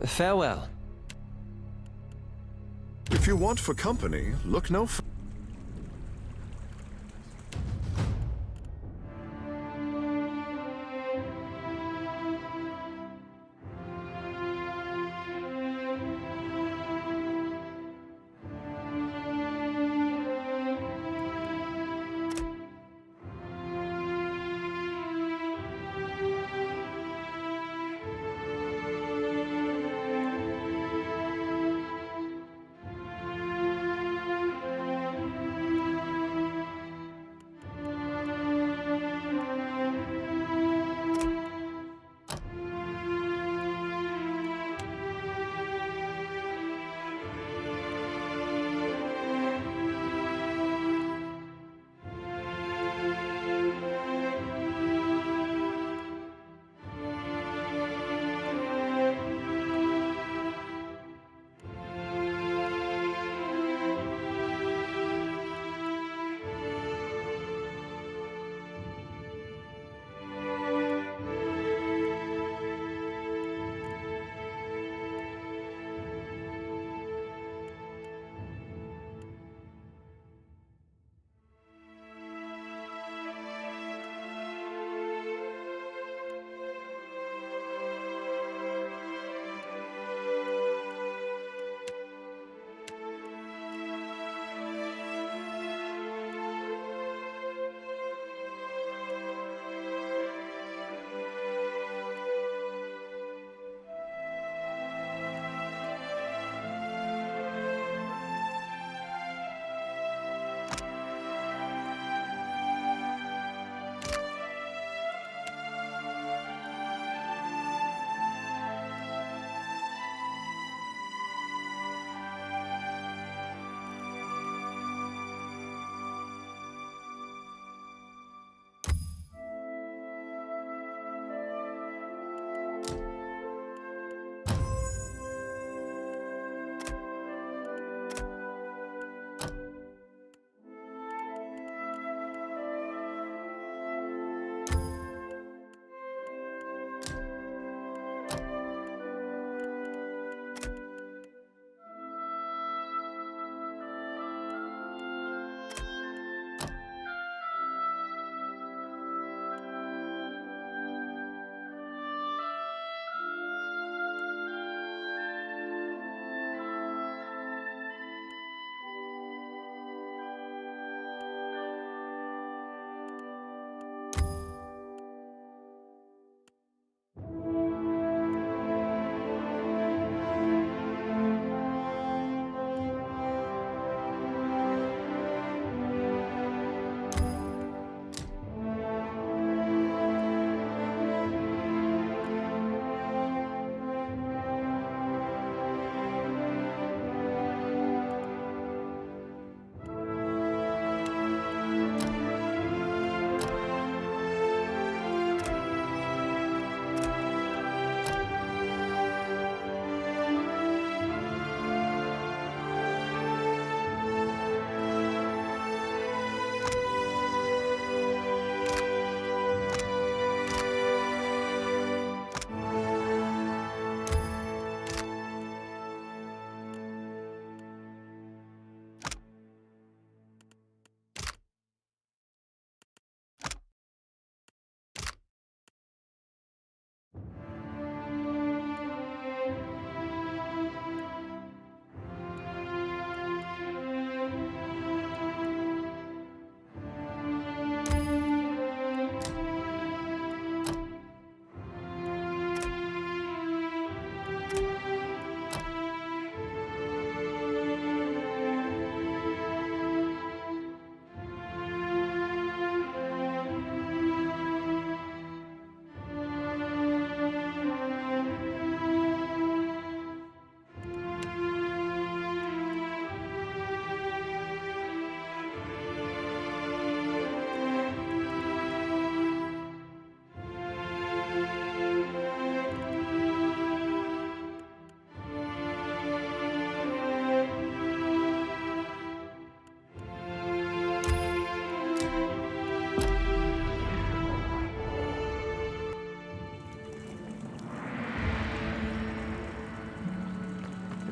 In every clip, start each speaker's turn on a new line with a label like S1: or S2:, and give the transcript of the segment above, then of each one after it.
S1: Farewell.
S2: If you want for company, look no further.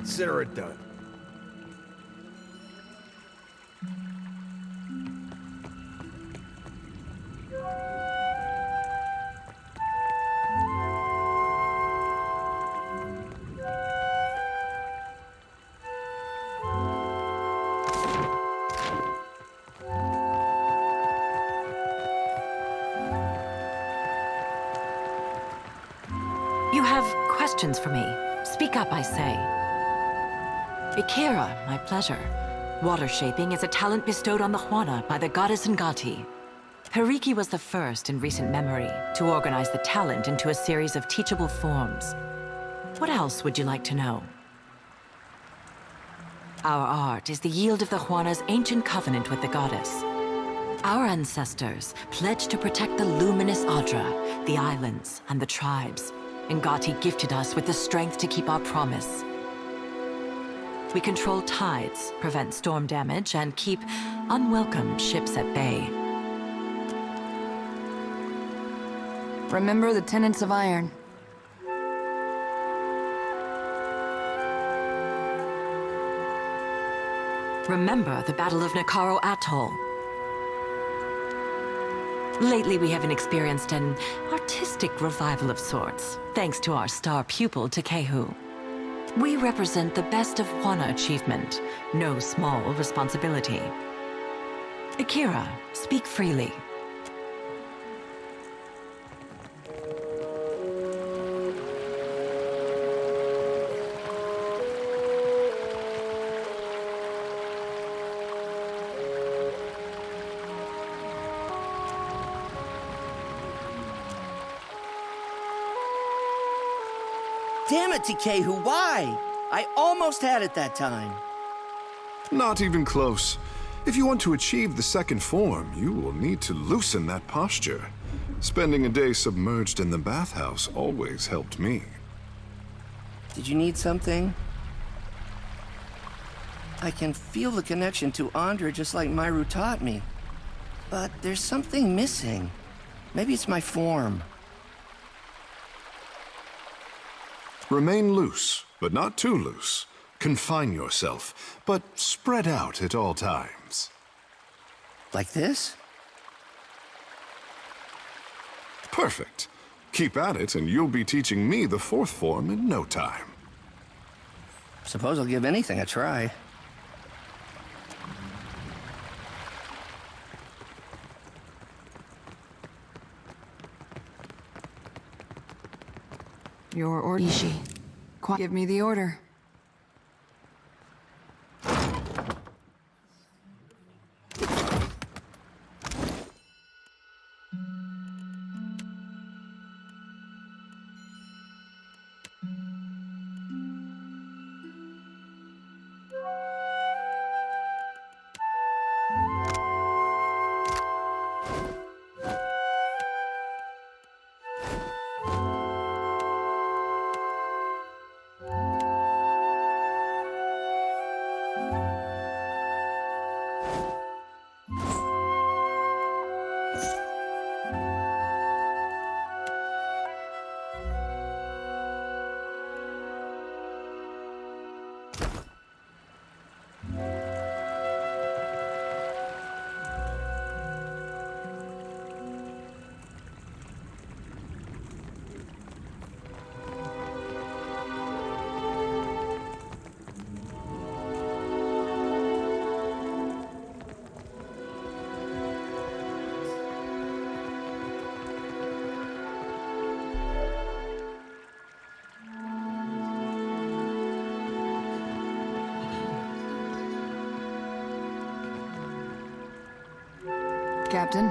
S1: Consider it done.
S3: You have questions for me? Speak up, I say. Ikira, my pleasure. Water shaping is a talent bestowed on the Juana by the goddess Ngati. Periki was the first in recent memory to organize the talent into a series of teachable forms. What else would you like to know? Our art is the yield of the Juana's ancient covenant with the goddess. Our ancestors pledged to protect the luminous Adra, the islands, and the tribes. Ngati gifted us with the strength to keep our promise. We control tides, prevent storm damage, and keep unwelcome ships at bay.
S4: Remember the tenets of iron.
S3: Remember the Battle of Nakaro Atoll. Lately, we haven't experienced an artistic revival of sorts, thanks to our star pupil, Takehu. We represent the best of Juana achievement, no small responsibility. Ikira, speak freely.
S5: Damn it, Takehu, why? I almost had it that time.
S2: Not even close. If you want to achieve the second form, you will need to loosen that posture. Spending a day submerged in the bathhouse always helped me.
S5: Did you need something? I can feel the connection to Andra just like Myru taught me. But there's something missing. Maybe it's my form.
S2: Remain loose, but not too loose. Confine yourself, but spread out at all times.
S5: Like this?
S2: Perfect. Keep at it, and you'll be teaching me the fourth form in no time.
S5: Suppose I'll give anything a try.
S4: Your order. Ishi. Give me the order. Captain.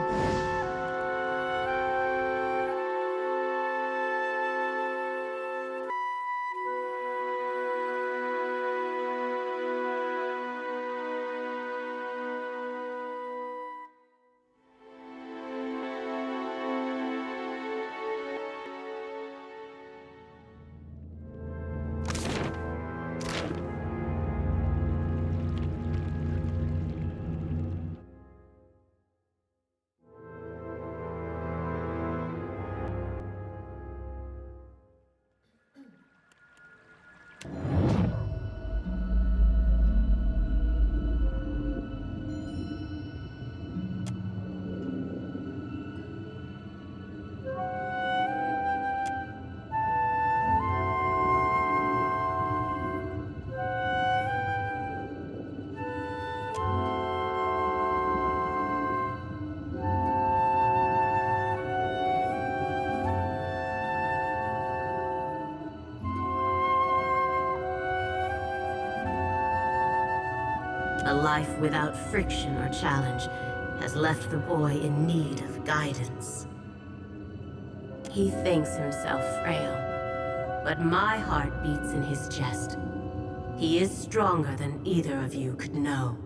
S1: A life without friction or challenge has left the boy in need of guidance. He thinks himself frail, but my heart beats in his chest. He is stronger than either of you could know.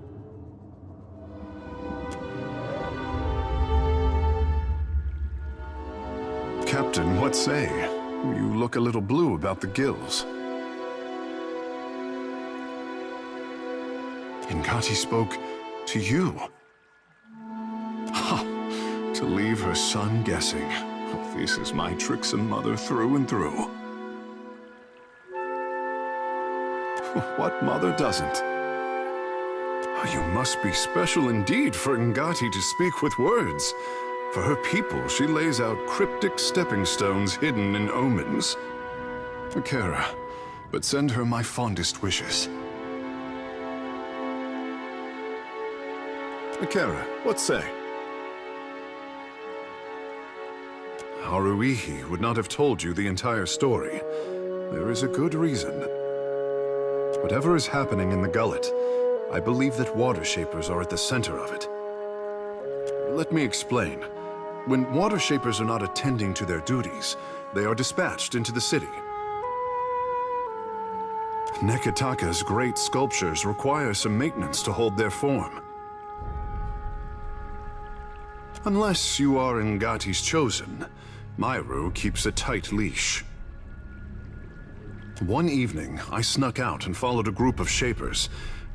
S2: Captain, what say? You look a little blue about the gills. Ngati spoke to you. Ha! To leave her son guessing. Oh, this is my tricksome mother through and through. What mother doesn't? Oh, you must be special indeed for Ngati to speak with words. For her people, she lays out cryptic stepping stones hidden in omens. Akira, but send her my fondest wishes. Akira, what say? Haruihi would not have told you the entire story. There is a good reason. Whatever is happening in the Gullet, I believe that water shapers are at the center of it. Let me explain. When water shapers are not attending to their duties, they are dispatched into the city. Nekataka's great sculptures require some maintenance to hold their form. Unless you are Ngati's chosen, Myru keeps a tight leash. One evening, I snuck out and followed a group of shapers.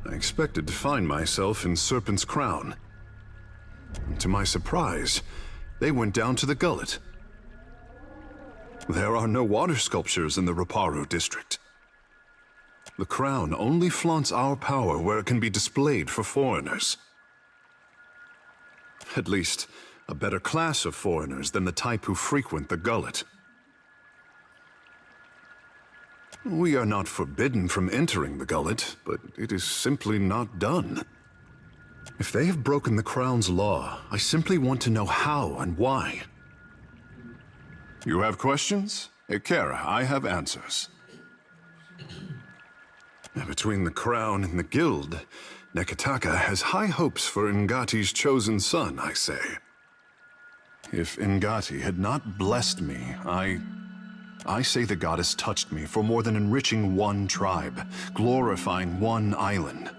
S2: I expected to find myself in Serpent's Crown. To my surprise, they went down to the Gullet. There are no water sculptures in the Raparu district. The Crown only flaunts our power where it can be displayed for foreigners. At least, a better class of foreigners than the type who frequent the Gullet. We are not forbidden from entering the Gullet, but it is simply not done. If they have broken the Crown's law, I simply want to know how and why. You have questions? Akira, I have answers. Between the Crown and the Guild, Nekataka has high hopes for Ngati's chosen son, I say. If Ngati had not blessed me, I say the goddess touched me for more than enriching one tribe, glorifying one island.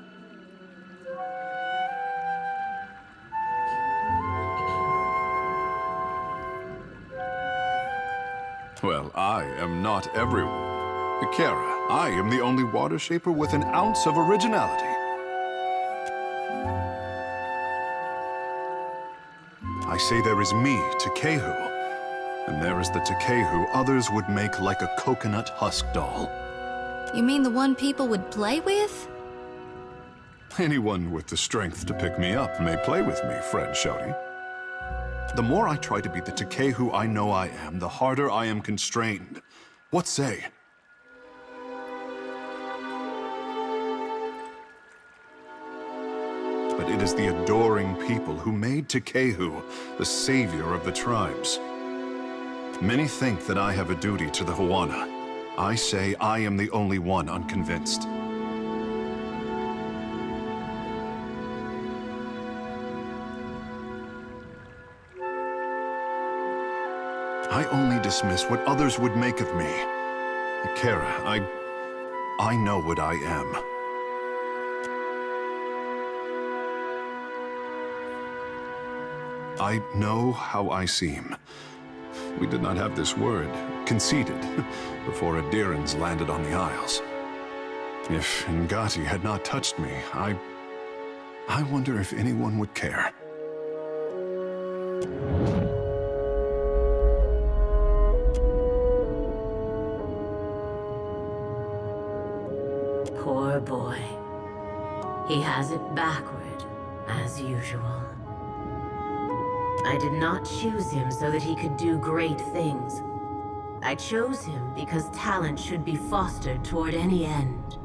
S2: Well, I am not everyone. Akira, I am the only water shaper with an ounce of originality. I say there is me, Takehu, and there is the Takehu others would make like a coconut husk doll.
S4: You mean the one people would play with?
S2: Anyone with the strength to pick me up may play with me, friend Shouty. The more I try to be the Takehu I know I am, the harder I am constrained. What say? But it is the adoring people who made Takehu the savior of the tribes. Many think that I have a duty to the Huana. I say I am the only one unconvinced. I only dismiss what others would make of me. Akira, I know what I am. I know how I seem. We did not have this word, conceded, before Adirans landed on the Isles. If Ngati had not touched me, I wonder if anyone would care.
S1: Poor boy. He has it backward, as usual. I did not choose him so that he could do great things. I chose him because talent should be fostered toward any end.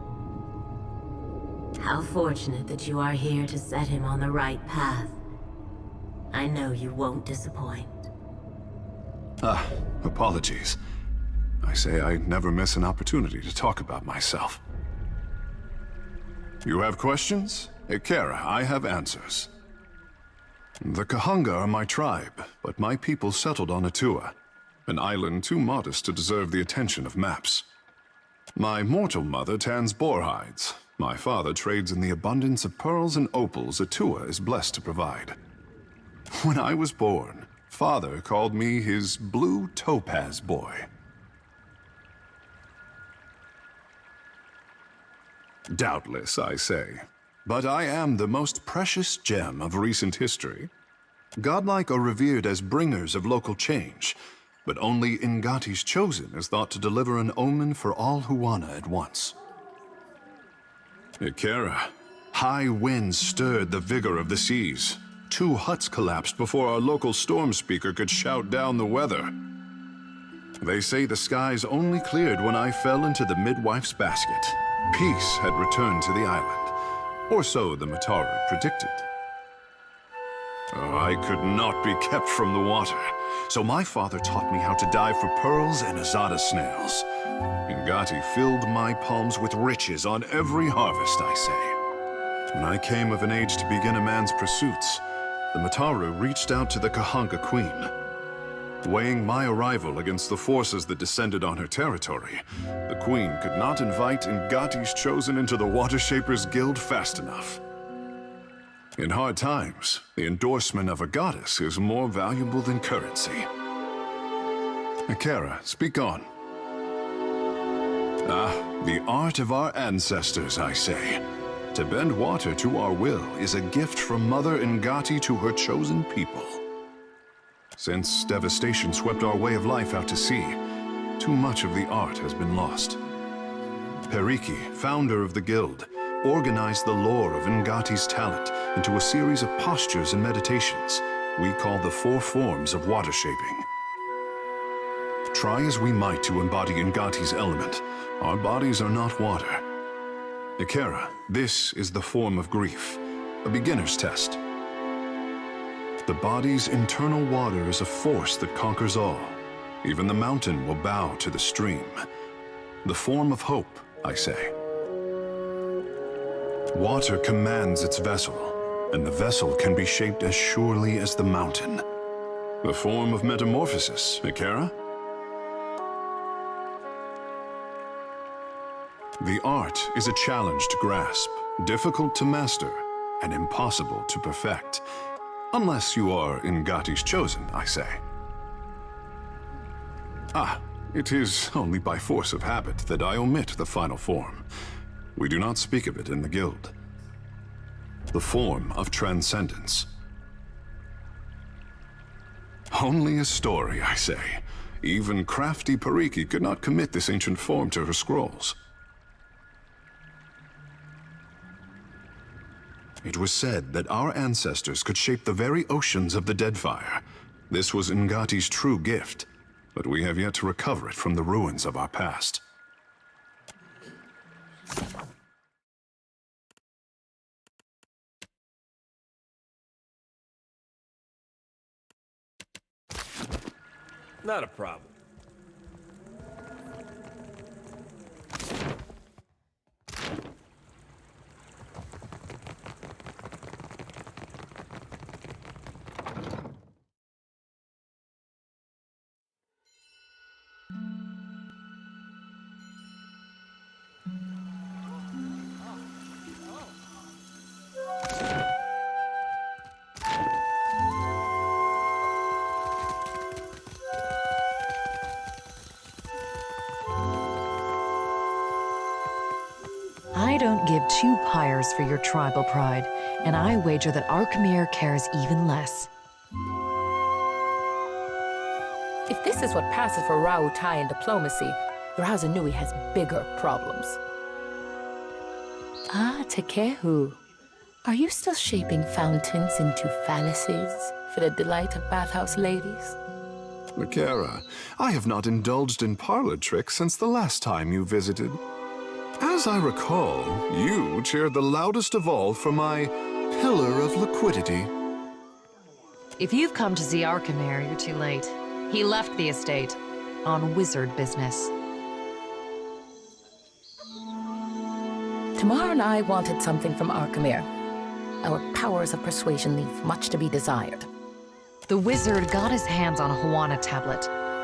S1: How fortunate that you are here to set him on the right path. I know you won't disappoint.
S2: Apologies. I say I never miss an opportunity to talk about myself. You have questions? Ikera, I have answers. The Kahunga are my tribe, but my people settled on Atua, an island too modest to deserve the attention of maps. My mortal mother tans boar hides. My father trades in the abundance of pearls and opals Atua is blessed to provide. When I was born, Father called me his blue topaz boy. Doubtless, I say. But I am the most precious gem of recent history. Godlike are revered as bringers of local change, but only Ngati's Chosen is thought to deliver an omen for all Huana at once. Ikera, high winds stirred the vigor of the seas. 2 huts collapsed before our local storm speaker could shout down the weather. They say the skies only cleared when I fell into the midwife's basket. Peace had returned to the island, or so the Mataru predicted. Oh, I could not be kept from the water, so my father taught me how to dive for pearls and azada snails. Ngati filled my palms with riches on every harvest, I say. When I came of an age to begin a man's pursuits, the Mataru reached out to the Kahanga Queen. Weighing my arrival against the forces that descended on her territory, the Queen could not invite Ngati's Chosen into the Watershapers Guild fast enough. In hard times, the endorsement of a goddess is more valuable than currency. Ikera, speak on. Ah, the art of our ancestors, I say. To bend water to our will is a gift from Mother Ngati to her chosen people. Since devastation swept our way of life out to sea, too much of the art has been lost. Periki, founder of the guild, organized the lore of Ngati's talent into a series of postures and meditations we call the 4 forms of water shaping. Try as we might to embody Ngati's element, our bodies are not water. Ikera, this is the form of grief, a beginner's test. The body's internal water is a force that conquers all. Even the mountain will bow to the stream. The form of hope, I say. Water commands its vessel, and the vessel can be shaped as surely as the mountain. The form of metamorphosis, Ikera? The art is a challenge to grasp, difficult to master, and impossible to perfect. Unless you are Ngati's Chosen, I say. Ah, it is only by force of habit that I omit the final form. We do not speak of it in the guild. The form of transcendence. Only a story, I say. Even crafty Periki could not commit this ancient form to her scrolls. It was said that our ancestors could shape the very oceans of the Deadfire. This was Ngati's true gift, but we have yet to recover it from the ruins of our past.
S6: Not a problem.
S7: I don't give 2 pyres for your tribal pride, and I wager that Arkemir cares even less.
S8: If this is what passes for Rautai in diplomacy, Razanui has bigger problems. Ah, Takehu. Are you still shaping fountains into phalluses for the delight of bathhouse ladies?
S2: Ikera, I have not indulged in parlor tricks since the last time you visited. As I recall, you cheered the loudest of all for my pillar of liquidity.
S7: If you've come to see Arkemir, you're too late. He left the estate on wizard business.
S8: Tamar and I wanted something from Arkemir. our powers of persuasion leave much to be desired.
S7: The wizard got his hands on a Huana tablet,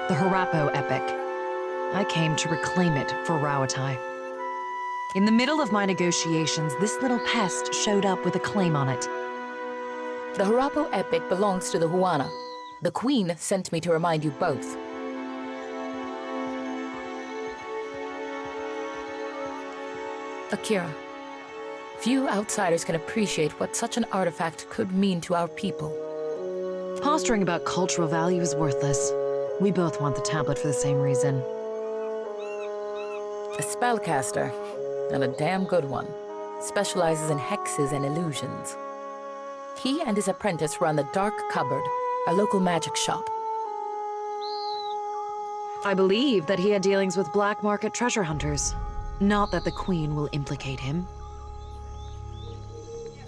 S7: the Harapo epic. I came to reclaim it for Rauatai. In the middle of my negotiations, this little pest showed up with a claim on it.
S8: The Harapo epic belongs to the Huana. The Queen sent me to remind you both. Akira, few outsiders can appreciate what such an artifact could mean to our people.
S7: Posturing about cultural value is worthless. We both want the tablet for the same reason.
S8: A spellcaster, and a damn good one, specializes in hexes and illusions. He and his apprentice run the Dark Cupboard, a local magic shop.
S7: I believe that he had dealings with black market treasure hunters. Not that the Queen will implicate him.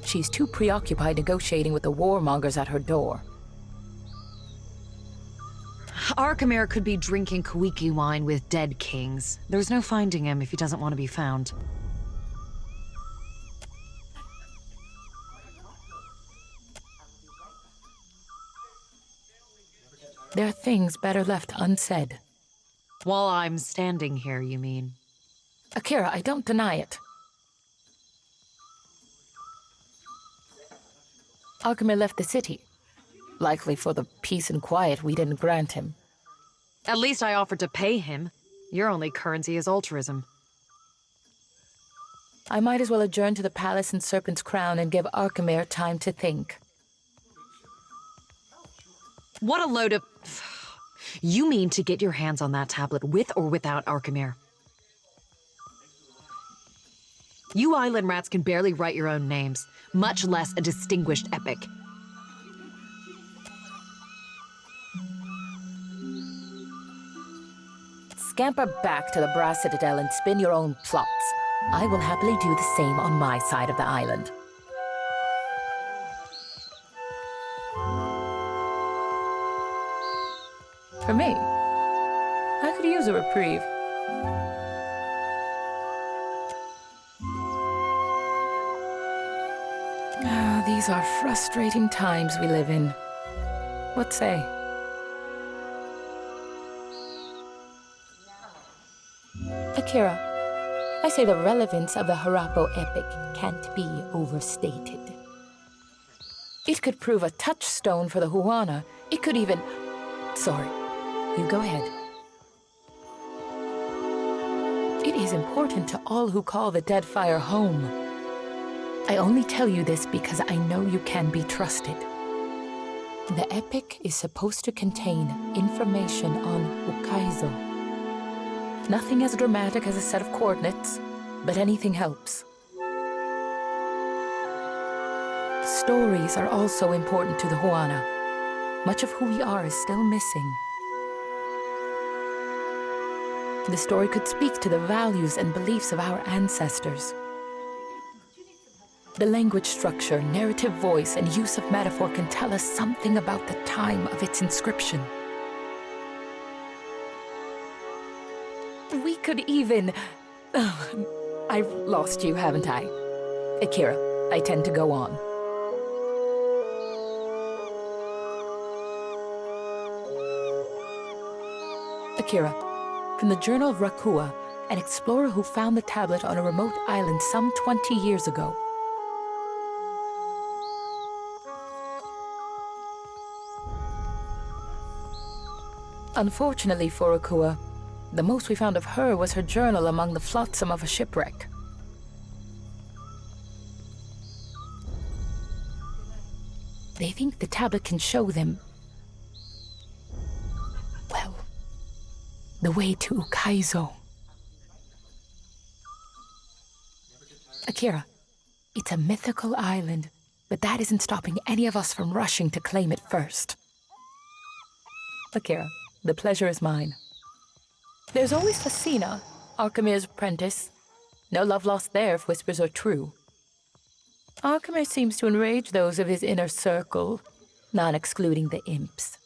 S8: She's too preoccupied negotiating with the warmongers at her door.
S7: Archimere could be drinking Kuiki wine with dead kings. There's no finding him if he doesn't want to be found.
S8: There are things better left unsaid.
S7: While I'm standing here, you mean?
S8: Akira, I don't deny it. Archimere left the city, likely for the peace and quiet we didn't grant him.
S7: At least I offered to pay him. Your only currency is altruism.
S8: I might as well adjourn to the palace in Serpent's Crown and give Archimere time to think.
S7: What a load of... You mean to get your hands on that tablet with or without Archimere? You island rats can barely write your own names, much less a distinguished epic.
S8: Scamper back to the Brass Citadel and spin your own plots. I will happily do the same on my side of the island. For me, I could use a reprieve. These are frustrating times we live in. What say? Akira, I say the relevance of the Harapo epic can't be overstated. It could prove a touchstone for the Huana. It could even... Sorry, you go ahead. It is important to all who call the Deadfire home. I only tell you this because I know you can be trusted. The epic is supposed to contain information on Ukaizo. Nothing as dramatic as a set of coordinates, but anything helps. Stories are also important to the Huana. Much of who we are is still missing. The story could speak to the values and beliefs of our ancestors. The language structure, narrative voice, and use of metaphor can tell us something about the time of its inscription. We could even... I've lost you, haven't I? Akira, I tend to go on. Akira, from the Journal of Rakua, an explorer who found the tablet on a remote island some 20 years ago. Unfortunately for Rakua, the most we found of her was her journal among the flotsam of a shipwreck. They think the tablet can show them, well, the way to Ukaizo. Akira, it's a mythical island, but that isn't stopping any of us from rushing to claim it first. Akira, the pleasure is mine. There's always Hasina, Archimere's apprentice. No love lost there if whispers are true. Archimere seems to enrage those of his inner circle, not excluding the imps.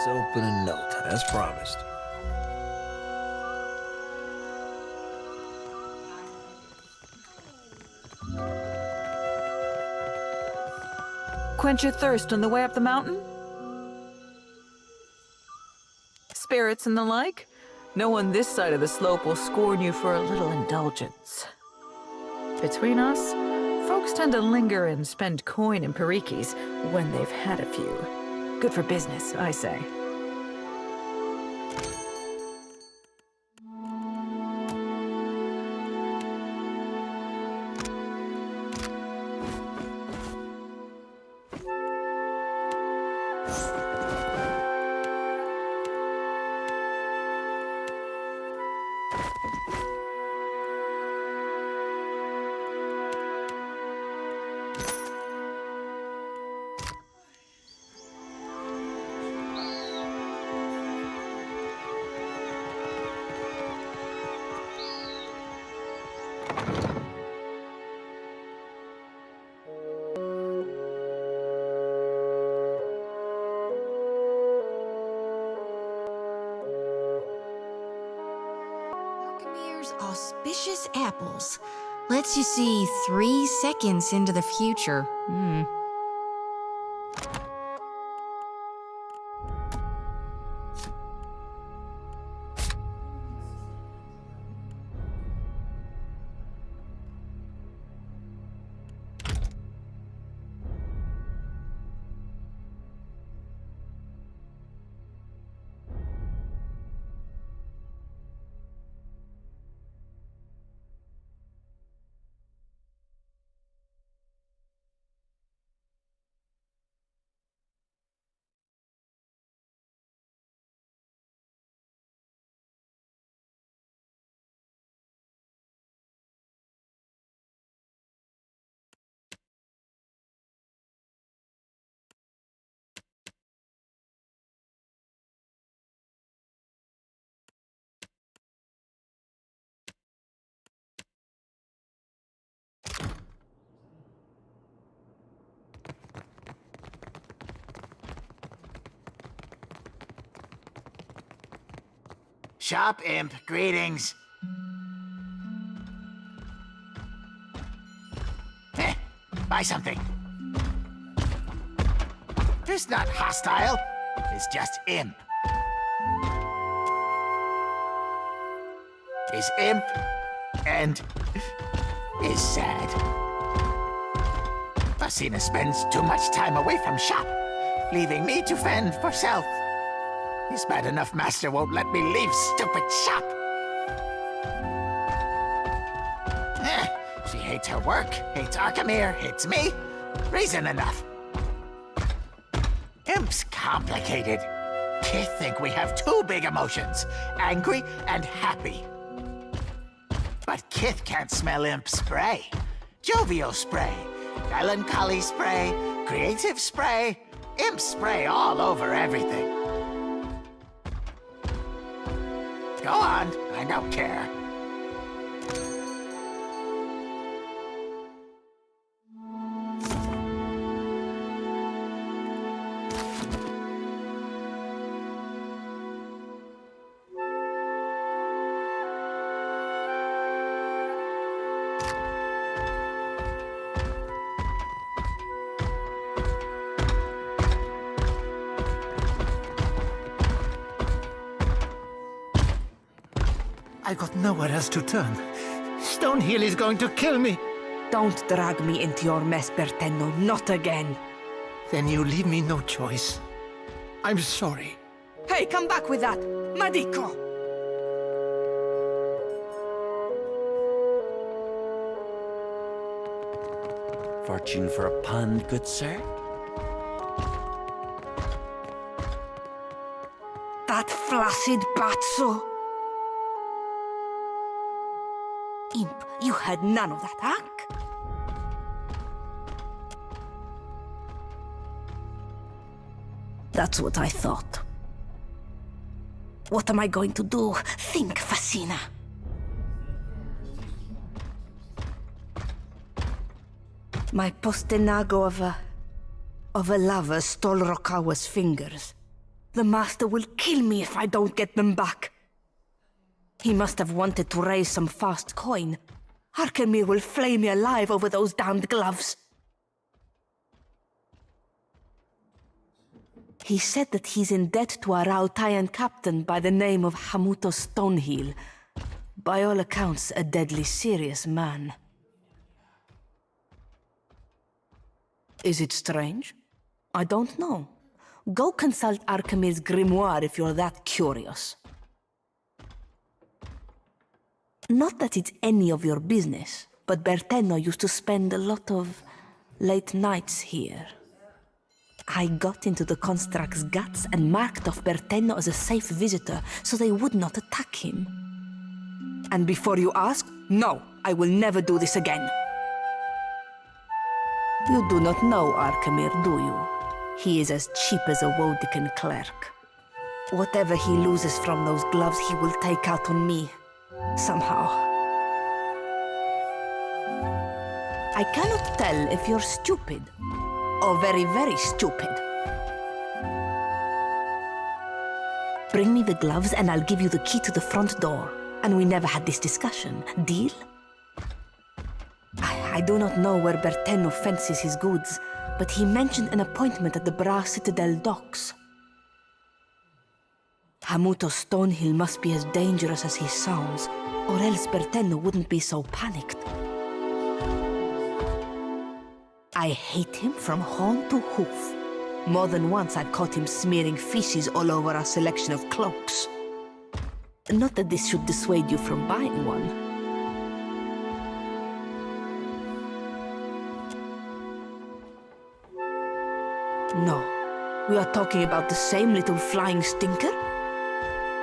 S6: It's open in no time, as promised.
S9: Quench your thirst on the way up the mountain? Spirits and the like? No one this side of the slope will scorn you for a little indulgence. Between us, folks tend to linger and spend coin and perikis when they've had a few. Good for business, I say.
S10: Auspicious apples. Lets you see 3 seconds into the future.
S11: Shop Imp, greetings. Buy something. It's not hostile, it's just Imp. Is Imp and is sad. Fasina spends too much time away from shop, leaving me to fend for self. His bad enough master won't let me leave stupid shop. She hates her work, hates Arkamir, hates me. Reason enough. Imp's complicated. Kids think we have 2 big emotions, angry and happy. But Kith can't smell Imp spray. Jovial spray, melancholy spray, creative spray, Imp spray all over everything. Go on, I don't care.
S12: I got nowhere else to turn. Stonehill is going to kill me.
S13: Don't drag me into your mess, Bertenno. Not again.
S12: Then you leave me no choice. I'm sorry.
S13: Hey, come back with that! Madiko!
S14: Fortune for a pun, good sir?
S13: That flaccid Batso! Imp, you had none of that, huh? That's what I thought. What am I going to do? Think, Fasina. My postenago of a lover stole Rokawa's fingers. The Master will kill me if I don't get them back. He must have wanted to raise some fast coin. Arkemir will flay me alive over those damned gloves. He said that he's in debt to a Rautayan captain by the name of Hamuto Stoneheel. By all accounts, a deadly serious man. Is it strange? I don't know. Go consult Arkemir's grimoire if you're that curious. Not that it's any of your business, but Bertenno used to spend a lot of late nights here. I got into the construct's guts and marked off Bertenno as a safe visitor so they would not attack him. And before you ask, no, I will never do this again. You do not know Arkemir, do you? He is as cheap as a Wodican clerk. Whatever he loses from those gloves, he will take out on me. Somehow. I cannot tell if you're stupid or very, very stupid. Bring me the gloves and I'll give you the key to the front door. And we never had this discussion. Deal? I do not know where Bertenno fences his goods, but he mentioned an appointment at the Bra Citadel docks. Hamuto Stonehill must be as dangerous as he sounds, or else Bertenno wouldn't be so panicked. I hate him from horn to hoof. More than once I've caught him smearing feces all over our selection of cloaks. Not that this should dissuade you from buying one. No, we are talking about the same little flying stinker?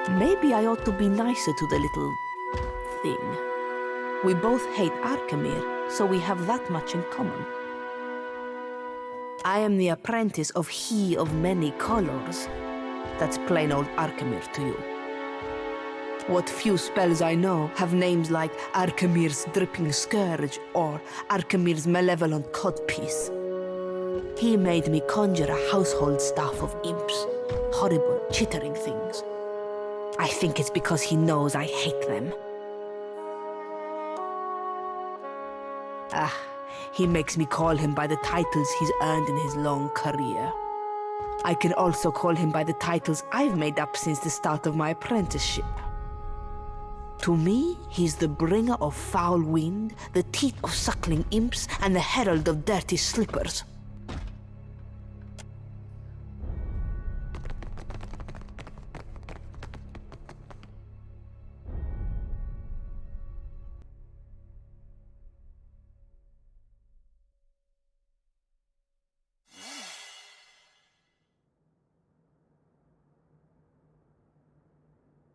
S13: Maybe I ought to be nicer to the little thing. We both hate Arkemir, so we have that much in common. I am the apprentice of He of Many Colors. That's plain old Arkemir to you. What few spells I know have names like Arkemir's Dripping Scourge or Arkemir's Malevolent Codpiece. He made me conjure a household staff of imps, horrible, chittering things. I think it's because he knows I hate them. He makes me call him by the titles he's earned in his long career. I can also call him by the titles I've made up since the start of my apprenticeship. To me, he's the bringer of foul wind, the teeth of suckling imps, and the herald of dirty slippers.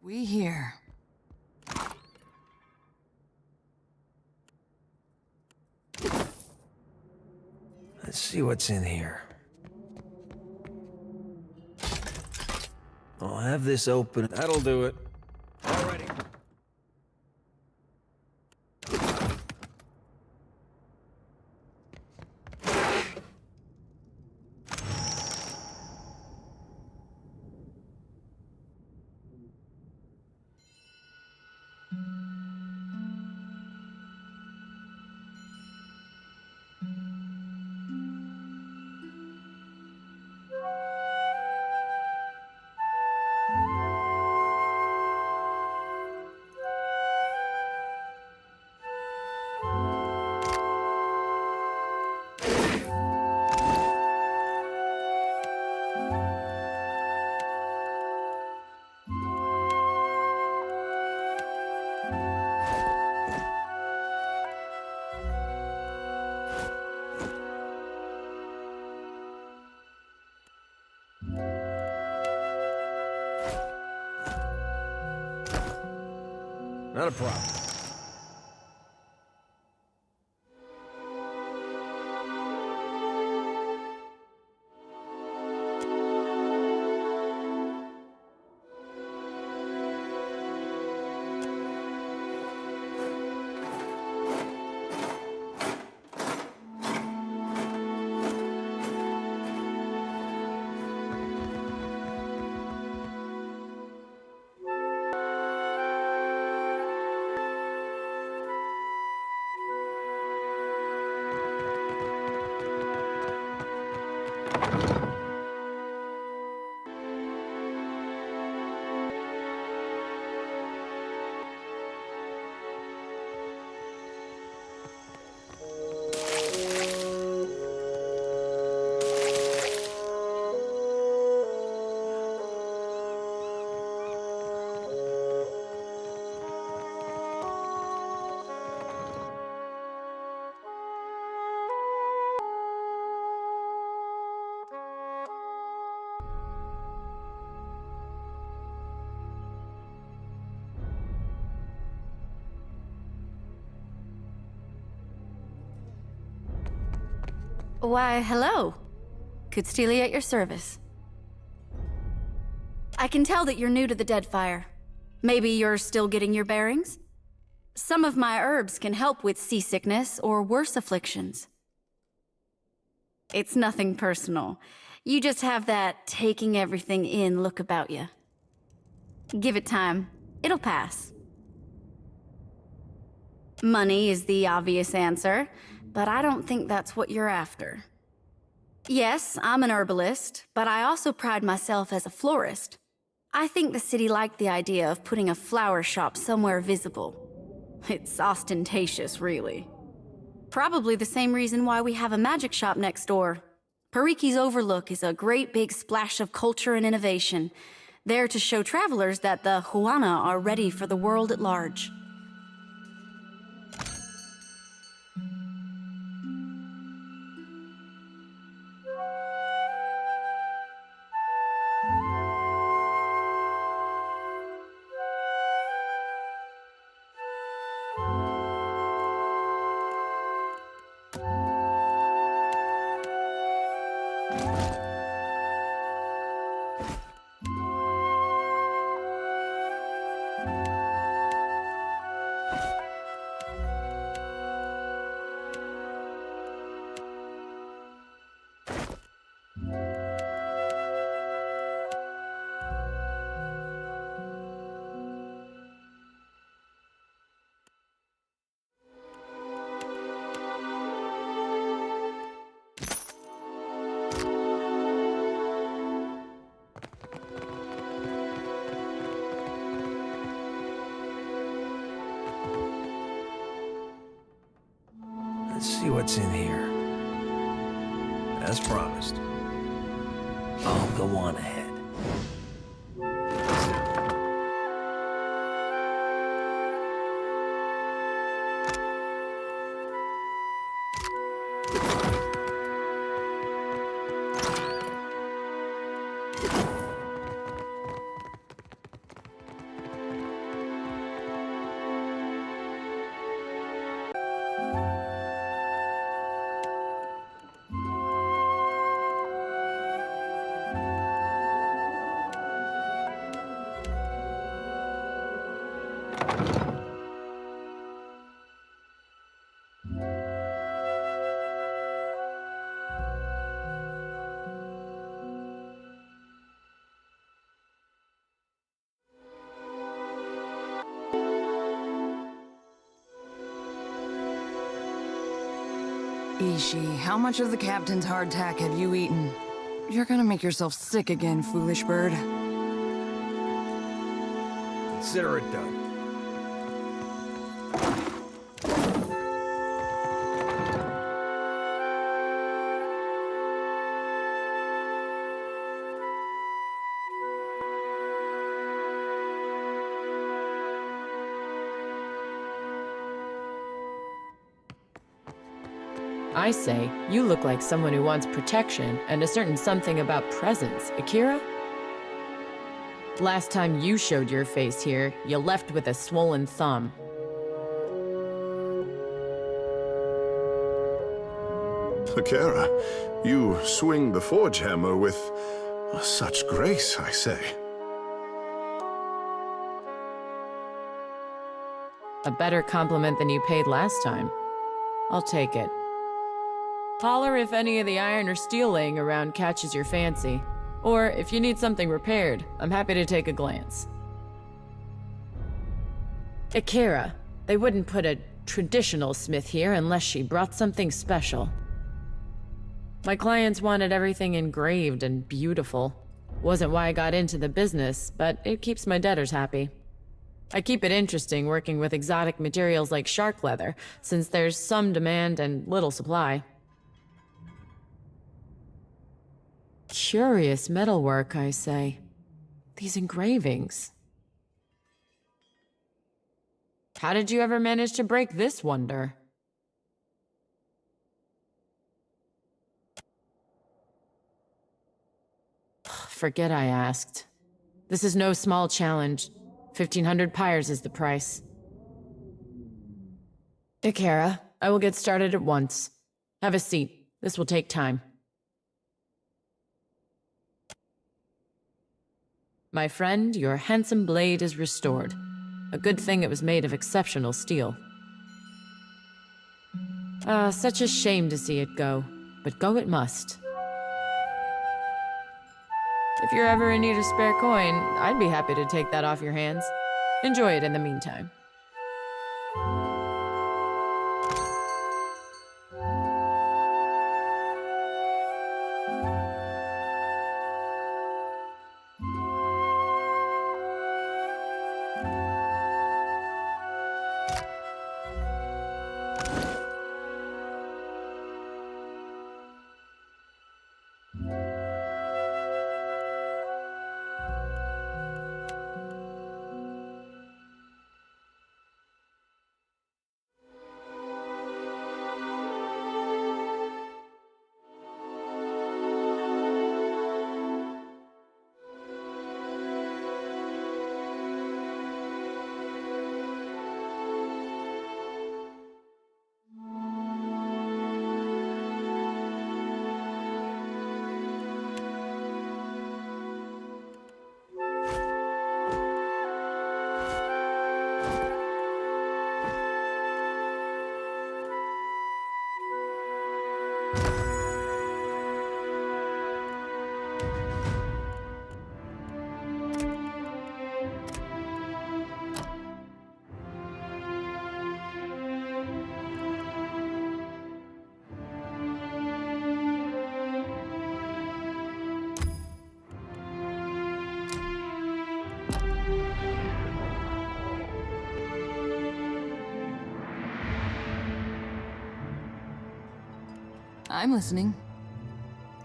S4: We here.
S6: Let's see what's in here. I'll have this open. That'll do it. Already. Not a problem.
S15: Why, hello. Cootstelia at your service. I can tell that you're new to the Deadfire. Maybe you're still getting your bearings? Some of my herbs can help with seasickness or worse afflictions. It's nothing personal. You just have that taking everything in look about you. Give it time. It'll pass. Money is the obvious answer, but I don't think that's what you're after. Yes, I'm an herbalist, but I also pride myself as a florist. I think the city liked the idea of putting a flower shop somewhere visible. It's ostentatious, really. Probably the same reason why we have a magic shop next door. Pariki's Overlook is a great big splash of culture and innovation, there to show travelers that the Huana are ready for the world at large.
S6: Let's see what's in here. As promised. I'll go on ahead.
S4: Ishi, how much of the captain's hardtack have you eaten? You're gonna make yourself sick again, foolish bird.
S6: Consider it done.
S16: I say, you look like someone who wants protection and a certain something about presence. Akira? Last time you showed your face here, you left with a swollen thumb.
S2: Akira, you swing the forge hammer with such grace, I say.
S16: A better compliment than you paid last time. I'll take it. Holler if any of the iron or steel laying around catches your fancy. Or if you need something repaired, I'm happy to take a glance. Akira, they wouldn't put a traditional smith here unless she brought something special. My clients wanted everything engraved and beautiful. Wasn't why I got into the business, but it keeps my debtors happy. I keep it interesting working with exotic materials like shark leather, since there's some demand and little supply. Curious metalwork, I say. These engravings. How did you ever manage to break this wonder? Forget I asked. This is no small challenge. 1,500 pyres is the price. Akira, I will get started at once. Have a seat. This will take time. My friend, your handsome blade is restored. A good thing it was made of exceptional steel. Such a shame to see it go, but go it must. If you're ever in need of spare coin, I'd be happy to take that off your hands. Enjoy it in the meantime.
S4: I'm listening.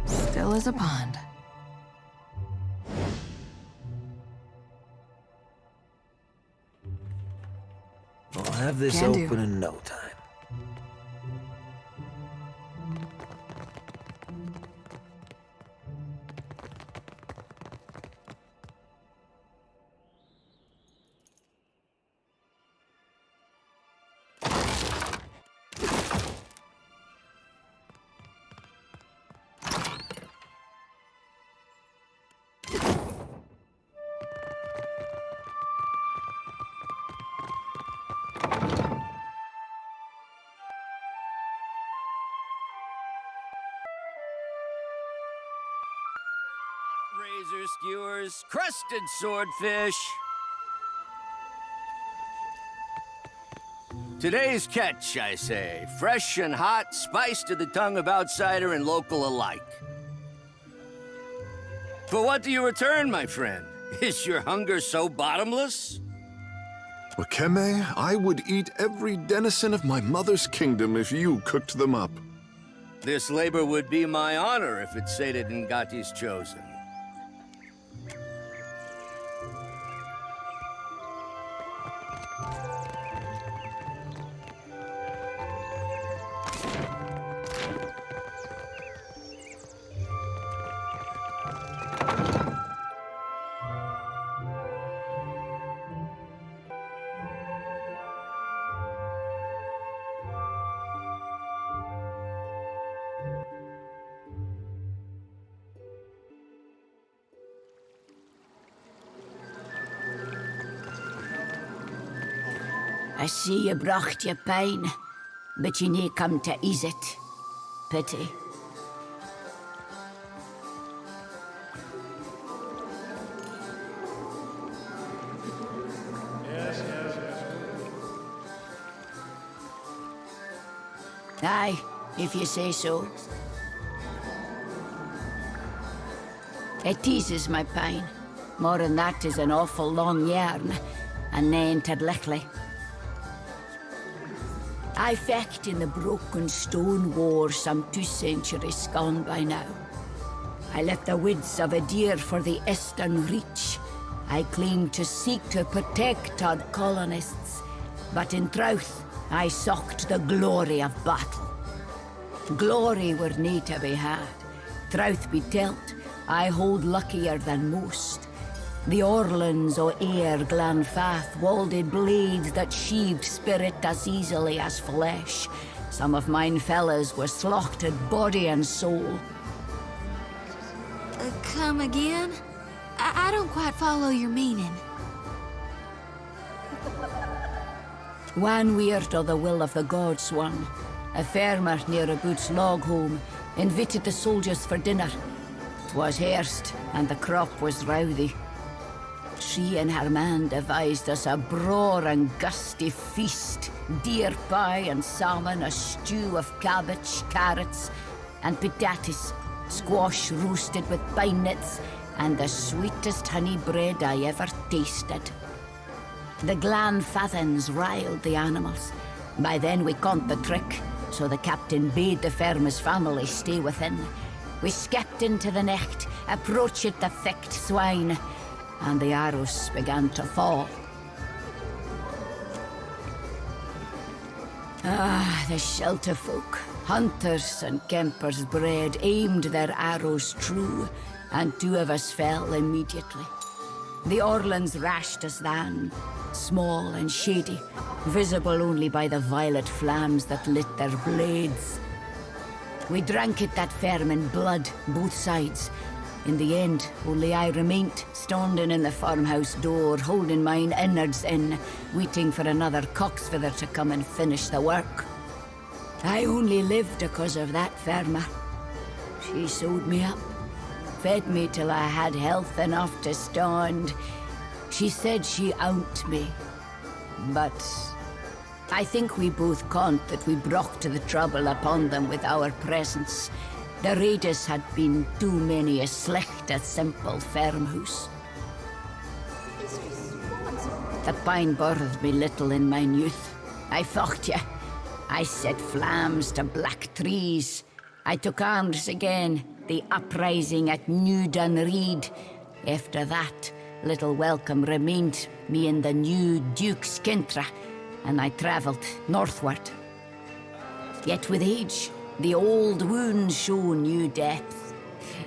S4: Still as a pond.
S6: I'll have this
S4: Can do.
S6: open in no time.
S17: Razor skewers, crusted swordfish. Today's catch, I say. Fresh and hot, spiced to the tongue of outsider and local alike. For what do you return, my friend? Is your hunger so bottomless?
S2: Wakeme, I would eat every denizen of my mother's kingdom if you cooked them up.
S17: This labor would be my honor if it sated Ngati's chosen.
S18: I see you bracht your pain, but you need come to ease it. Pity. Aye, if you say so. It eases my pain. More than that is an awful long yarn, and nae to lickly. I fecht in the broken stone war some 2 centuries gone by now. I left the woods of a deer for the eastern reach. I claimed to seek to protect our colonists, but in truth, I sought the glory of battle. Glory were nae to be had. Truth be told, I hold luckier than most. The Orlans o' Air Glanfath wielded blades that sheathed spirit as easily as flesh, Some of mine fellas were slaughtered body and soul.
S10: Come again? I don't quite follow your meaning.
S18: One weird o' the will of the gods one, a farmer near a Boots log home, invited the soldiers for dinner. 'Twas hairst, and the crop was rowdy. She and her man devised us a braw and gusty feast. Deer pie and salmon, a stew of cabbage, carrots, and potatoes, squash roasted with pine nuts, and the sweetest honey bread I ever tasted. The Glan Fathens riled the animals. By then we caught the trick, so the captain bade the farmer's family stay within. We skipped into the necht, approached the thick swine, and the arrows began to fall. Ah, the shelter folk, hunters and kempers bred, aimed their arrows true, and 2 of us fell immediately. The Orlands rashed us then, small and shady, visible only by the violet flames that lit their blades. We drank it that firm in blood, both sides. In the end, only I remained, standing in the farmhouse door, holding mine innards in, waiting for another cocksfeather to come and finish the work. I only lived because of that farmer. She sewed me up, fed me till I had health enough to stand. She said she owned me, but I think we both conned that we brought the trouble upon them with our presence. The raiders had been too many a slecht a simple farmhouse. The pine bothered me little in mine youth. I fought ye. I set flames to black trees. I took arms again, the uprising at New Dunreed. After that, little welcome remained me in the new Duke's Kintra, and I travelled northward. Yet with age, the old wounds show new depth.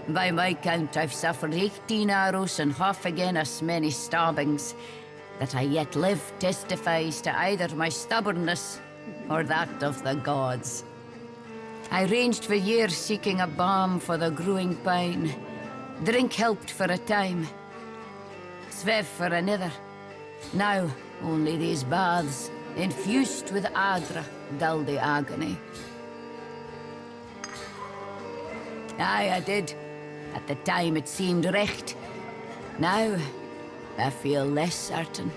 S18: By my count, I've suffered 18 arrows and half again as many stabbings. That I yet live testifies to either my stubbornness or that of the gods. I ranged for years seeking a balm for the growing pine. Drink helped for a time, svev for another. Now, only these baths, infused with Adra, dull the agony. Aye, I did. At the time it seemed recht. Now, I feel less certain.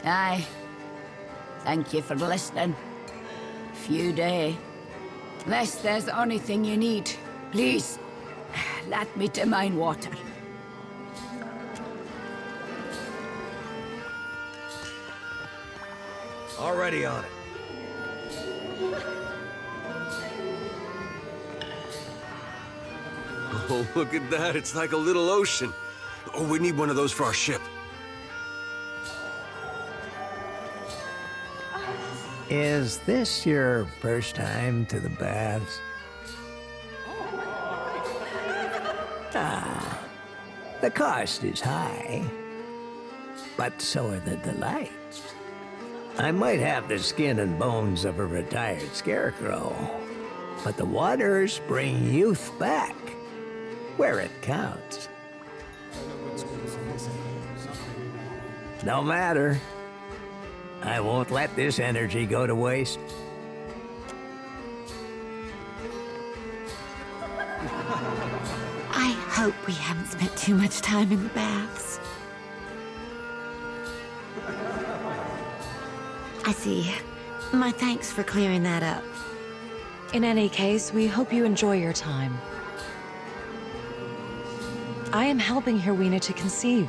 S18: Aye. Thank you for listening. Few day. Unless there's anything you need, please, let me to mine water.
S6: Already on it.
S19: Oh, look at that. It's like a little ocean. Oh, we need one of those for our ship.
S12: Is this your first time to the baths? Ah, the cost is high, but so are the delights. I might have the skin and bones of a retired scarecrow, but the waters bring youth back, where it counts. No matter. I won't let this energy go to waste.
S10: I hope we haven't spent too much time in the baths. I see. My thanks for clearing that up.
S7: In any case, we hope you enjoy your time. I am helping Herwina to conceive.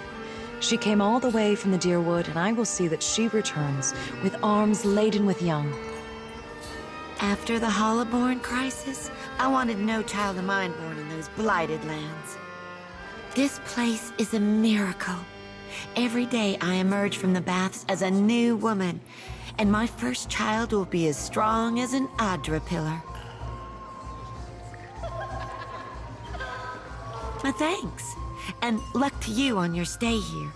S7: She came all the way from the Deerwood, and I will see that she returns with arms laden with young.
S10: After the Hollowborn crisis, I wanted no child of mine born in those blighted lands. This place is a miracle. Every day I emerge from the baths as a new woman, and my first child will be as strong as an Adra pillar. My thanks, and luck to you on your stay here.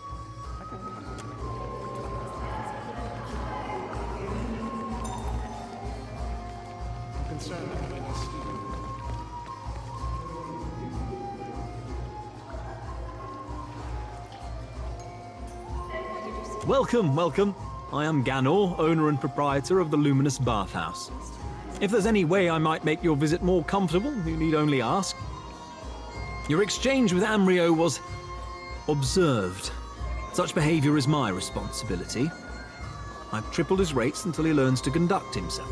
S20: Welcome, welcome. I am Ganor, owner and proprietor of the Luminous Bathhouse. If there's any way I might make your visit more comfortable, you need only ask. Your exchange with Amrio was observed. Such behavior is my responsibility. I've tripled his rates until he learns to conduct himself.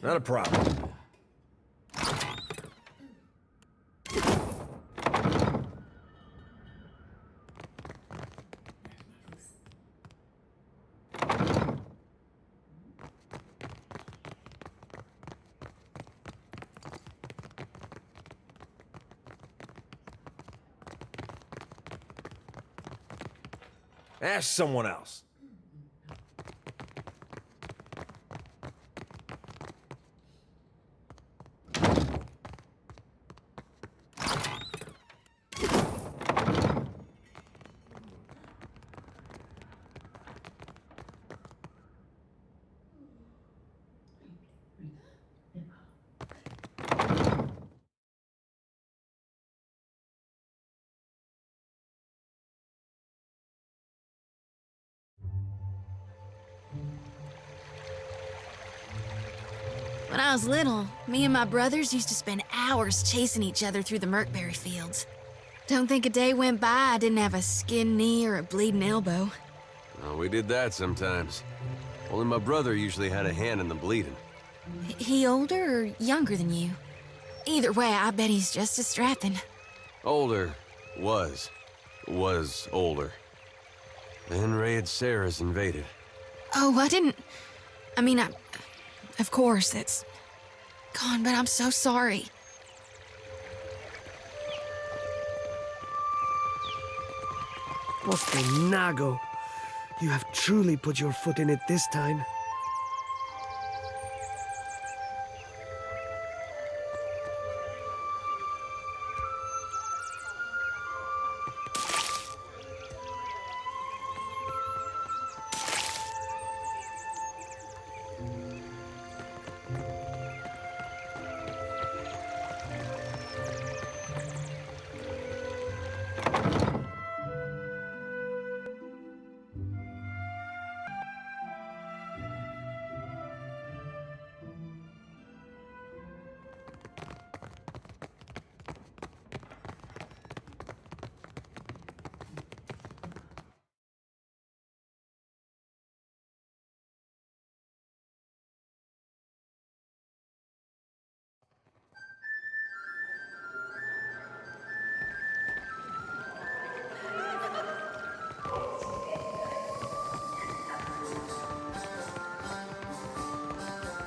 S19: Not a problem. Ask someone else.
S21: When I was little, me and my brothers used to spend hours chasing each other through the Merkberry fields. Don't think a day went by I didn't have a skinned knee or a bleeding elbow.
S19: Oh, we did that sometimes. Only my brother usually had a hand in the bleeding.
S21: He older or younger than you? Either way, I bet he's just as strapping.
S19: Older. Was older. Then Raid Sarah's invaded.
S21: Oh, of course, it's gone, but I'm so sorry.
S22: Poste Nago. You have truly put your foot in it this time.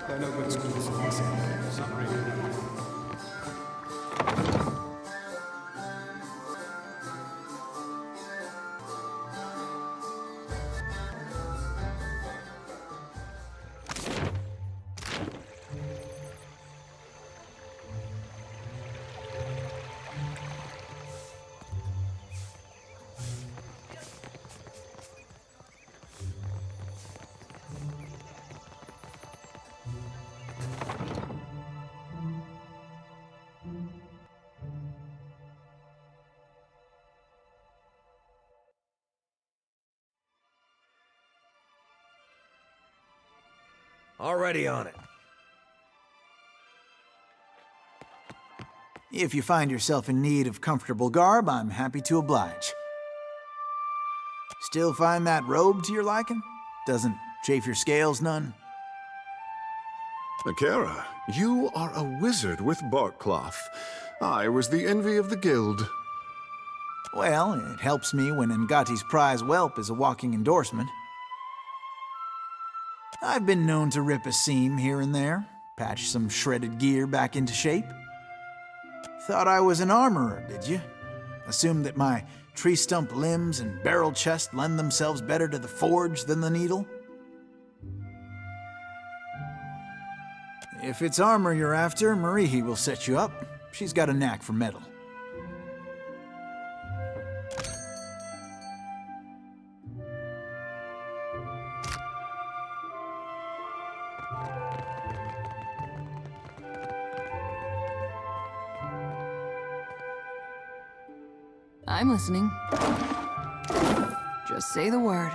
S23: There are no good schools in this area. Not really.
S6: Already on it.
S11: If you find yourself in need of comfortable garb, I'm happy to oblige. Still find that robe to your liking? Doesn't chafe your scales none?
S2: Akira, you are a wizard with bark cloth. I was the envy of the guild.
S11: Well, it helps me when Ngati's prize whelp is a walking endorsement. I've been known to rip a seam here and there, patch some shredded gear back into shape. Thought I was an armorer, did you? Assumed that my tree stump limbs and barrel chest lend themselves better to the forge than the needle? If it's armor you're after, Marihi will set you up. She's got a knack for metal.
S4: I'm listening. Just say the word.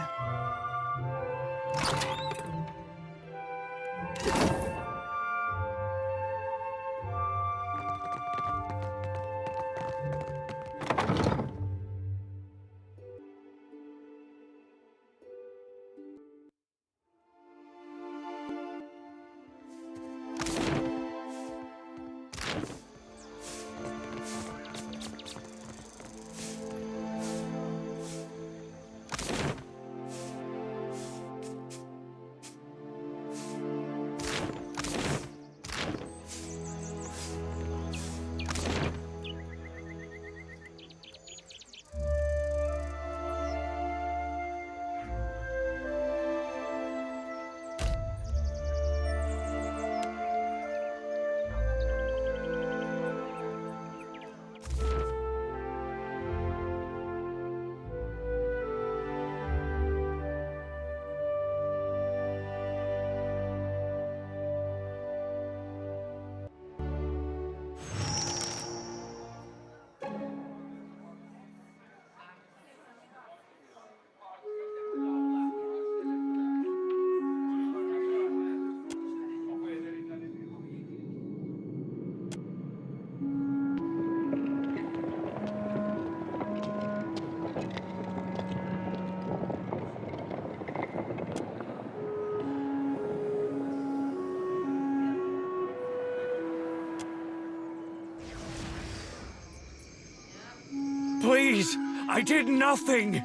S1: Please, I did nothing!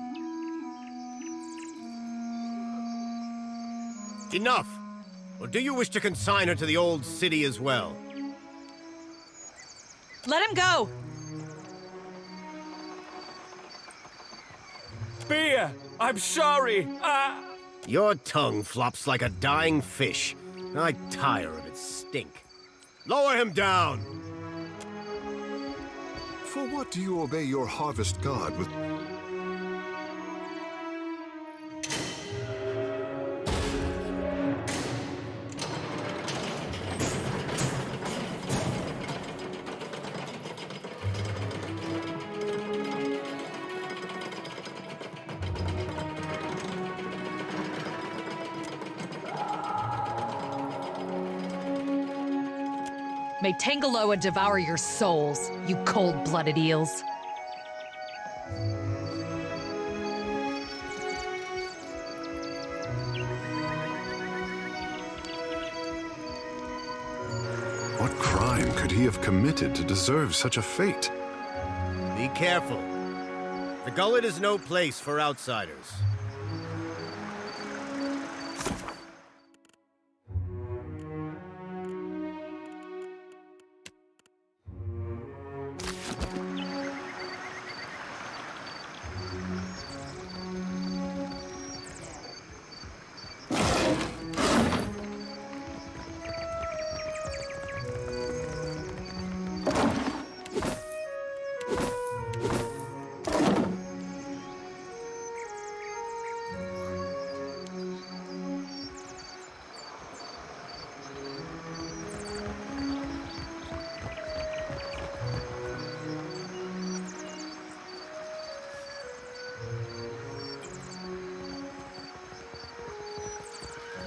S3: Enough! Or do you wish to consign her to the old city as well?
S7: Let him go!
S1: Beer! I'm sorry!
S3: Your tongue flops like a dying fish. I tire of its stink. Lower him down!
S2: For what do you obey your harvest god with...
S7: May Tangaloa devour your souls, you cold-blooded eels.
S2: What crime could he have committed to deserve such a fate?
S3: Be careful. The Gullet is no place for outsiders.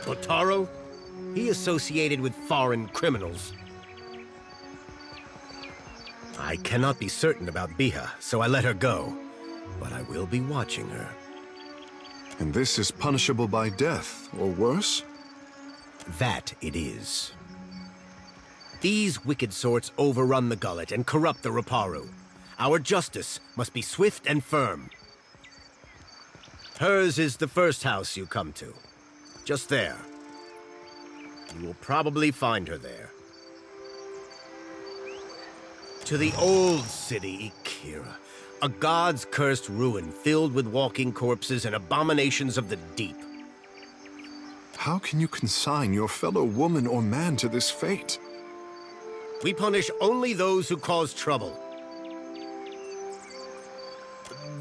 S3: Otaro? He associated with foreign criminals. I cannot be certain about Biha, so I let her go. But I will be watching her.
S2: And this is punishable by death, or worse?
S3: That it is. These wicked sorts overrun the Gullet and corrupt the Raparu. Our justice must be swift and firm. Hers is the first house you come to. Just there. You will probably find her there. To the old city, Ikira. A god's cursed ruin filled with walking corpses and abominations of the deep.
S2: How can you consign your fellow woman or man to this fate?
S3: We punish only those who cause trouble.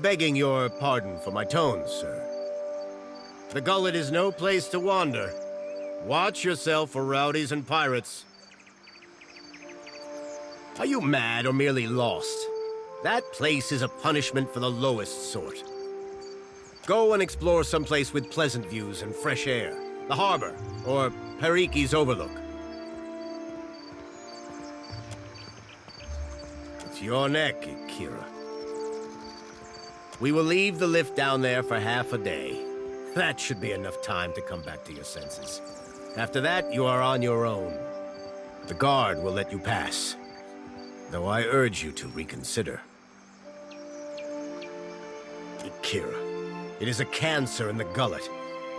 S3: Begging your pardon for my tones, sir. The Gullet is no place to wander. Watch yourself for rowdies and pirates. Are you mad or merely lost? That place is a punishment for the lowest sort. Go and explore someplace with pleasant views and fresh air. The harbor, or Periki's Overlook. It's your neck, Ikira. We will leave the lift down there for half a day. That should be enough time to come back to your senses. After that, you are on your own. The guard will let you pass, though I urge you to reconsider. Ikira, it is a cancer in the Gullet,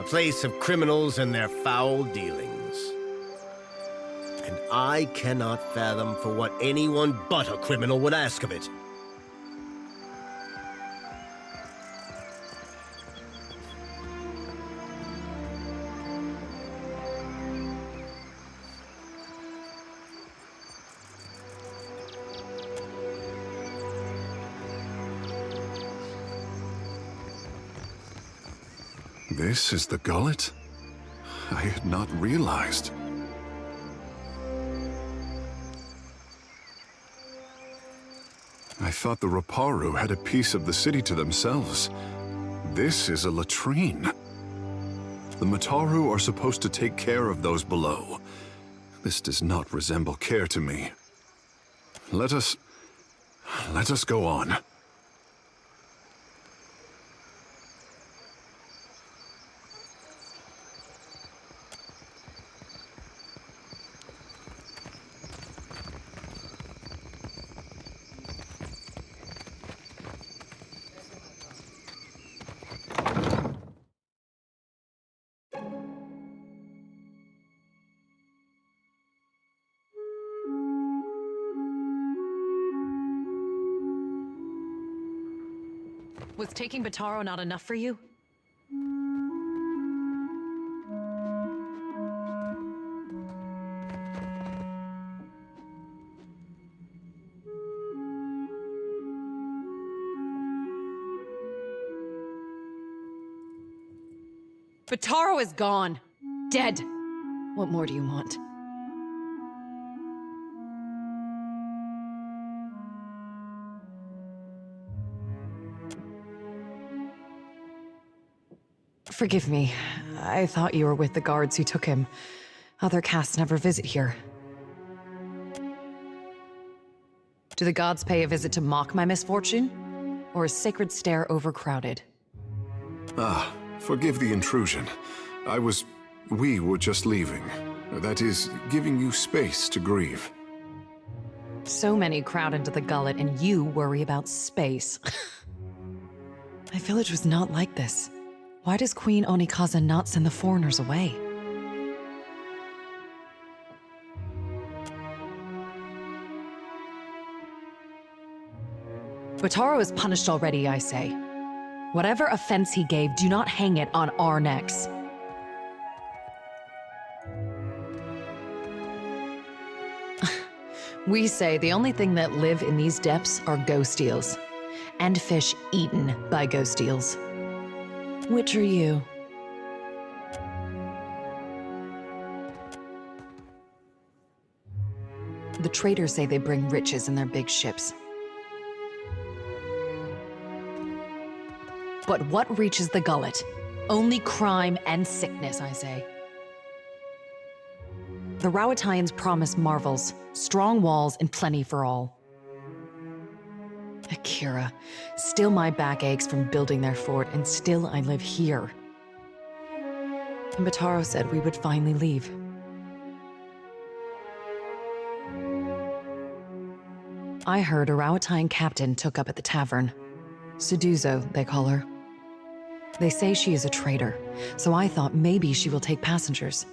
S3: a place of criminals and their foul dealings. And I cannot fathom for what anyone but a criminal would ask of it.
S2: This is the Gullet? I had not realized. I thought the Raparu had a piece of the city to themselves. This is a latrine. The Mataru are supposed to take care of those below. This does not resemble care to me. Let us go on.
S7: Was taking Bataro not enough for you? Bataro is gone. Dead. What more do you want? Forgive me. I thought you were with the guards who took him. Other casts never visit here. Do the gods pay a visit to mock my misfortune? Or is Sacred Stair overcrowded?
S2: Ah, forgive the intrusion. We were just leaving. That is, giving you space to grieve.
S7: So many crowd into the Gullet, and you worry about space. My village was not like this. Why does Queen Onikaza not send the foreigners away? Bataro is punished already, I say. Whatever offense he gave, do not hang it on our necks. We say the only thing that live in these depths are ghost eels. And fish eaten by ghost eels. Which are you? The traders say they bring riches in their big ships. But what reaches the Gullet? Only crime and sickness, I say. The Rowatayans promise marvels, strong walls, and plenty for all. Akira, still my back aches from building their fort, and still I live here. And Bataro said we would finally leave. I heard a Rowatayan captain took up at the tavern. Suduzo, they call her. They say she is a traitor, so I thought maybe she will take passengers.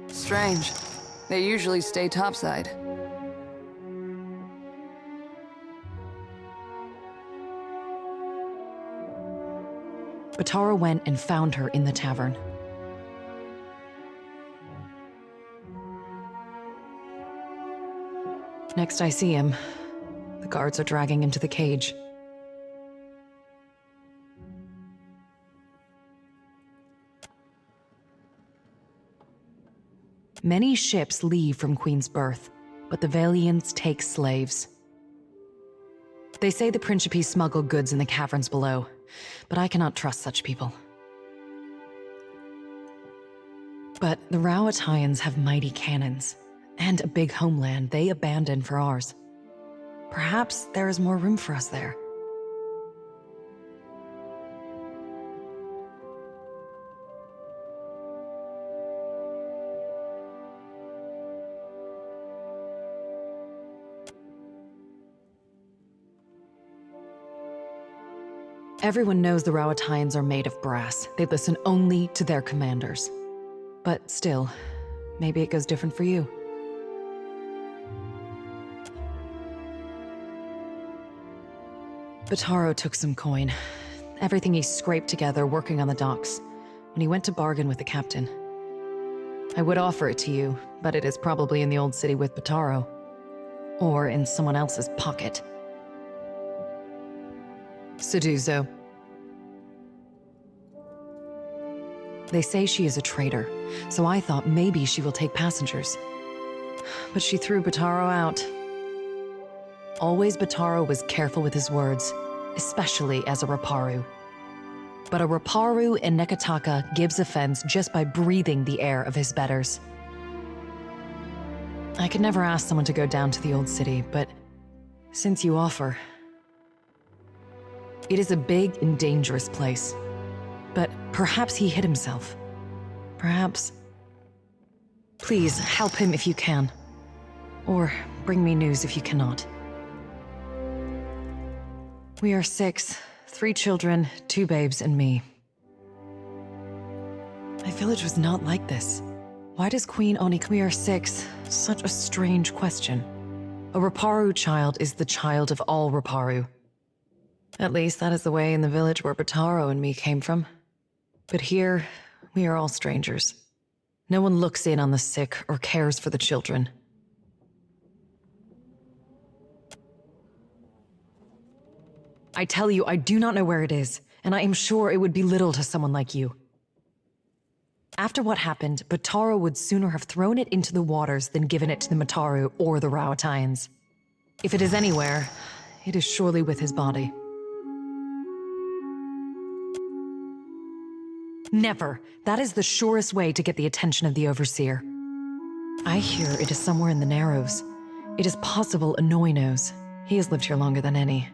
S4: Strange. They usually stay topside.
S7: Bataro went and found her in the tavern. Next I see him, the guards are dragging him to the cage. Many ships leave from Queen's Birth, but the Valiants take slaves. They say the Principe smuggled goods in the caverns below, but I cannot trust such people. But the Rowatayans have mighty cannons, and a big homeland they abandoned for ours. Perhaps there is more room for us there. Everyone knows the Rowatayans are made of brass. They listen only to their commanders. But still, maybe it goes different for you. Bataro took some coin. Everything he scraped together working on the docks, when he went to bargain with the captain. I would offer it to you, but it is probably in the old city with Bataro. Or in someone else's pocket. Suduzo. They say she is a traitor, so I thought maybe she will take passengers. But she threw Bataro out. Always Bataro was careful with his words, especially as a Raparu. But a Raparu in Nekataka gives offense just by breathing the air of his betters. I could never ask someone to go down to the old city, but since you offer... It is a big and dangerous place. But perhaps he hid himself. Perhaps... Please, help him if you can. Or bring me news if you cannot. We are 6, 3 children, 2 babes, and me. My village was not like this. Why does Queen Onik... We are 6. Such a strange question. A Raparu child is the child of all Raparu. At least that is the way in the village where Bataro and me came from. But here, we are all strangers. No one looks in on the sick or cares for the children. I tell you, I do not know where it is, and I am sure it would be little to someone like you. After what happened, Bataro would sooner have thrown it into the waters than given it to the Mataru or the Rowatayans. If it is anywhere, it is surely with his body. Never. That is the surest way to get the attention of the Overseer. I hear it is somewhere in the Narrows. It is possible Anoi knows. He has lived here longer than any.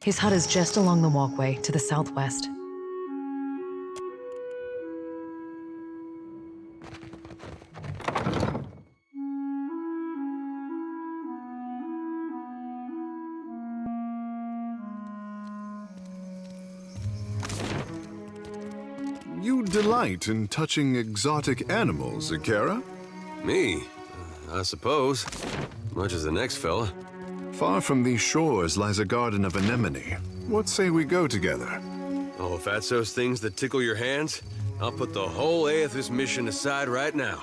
S7: His hut is just along the walkway to the southwest.
S2: You delight in touching exotic animals, Akira?
S19: Me? I suppose. Much as the next fella.
S2: Far from these shores lies a garden of anemone. What say we go together?
S19: Oh, if that's those things that tickle your hands, I'll put the whole Aethys mission aside right now.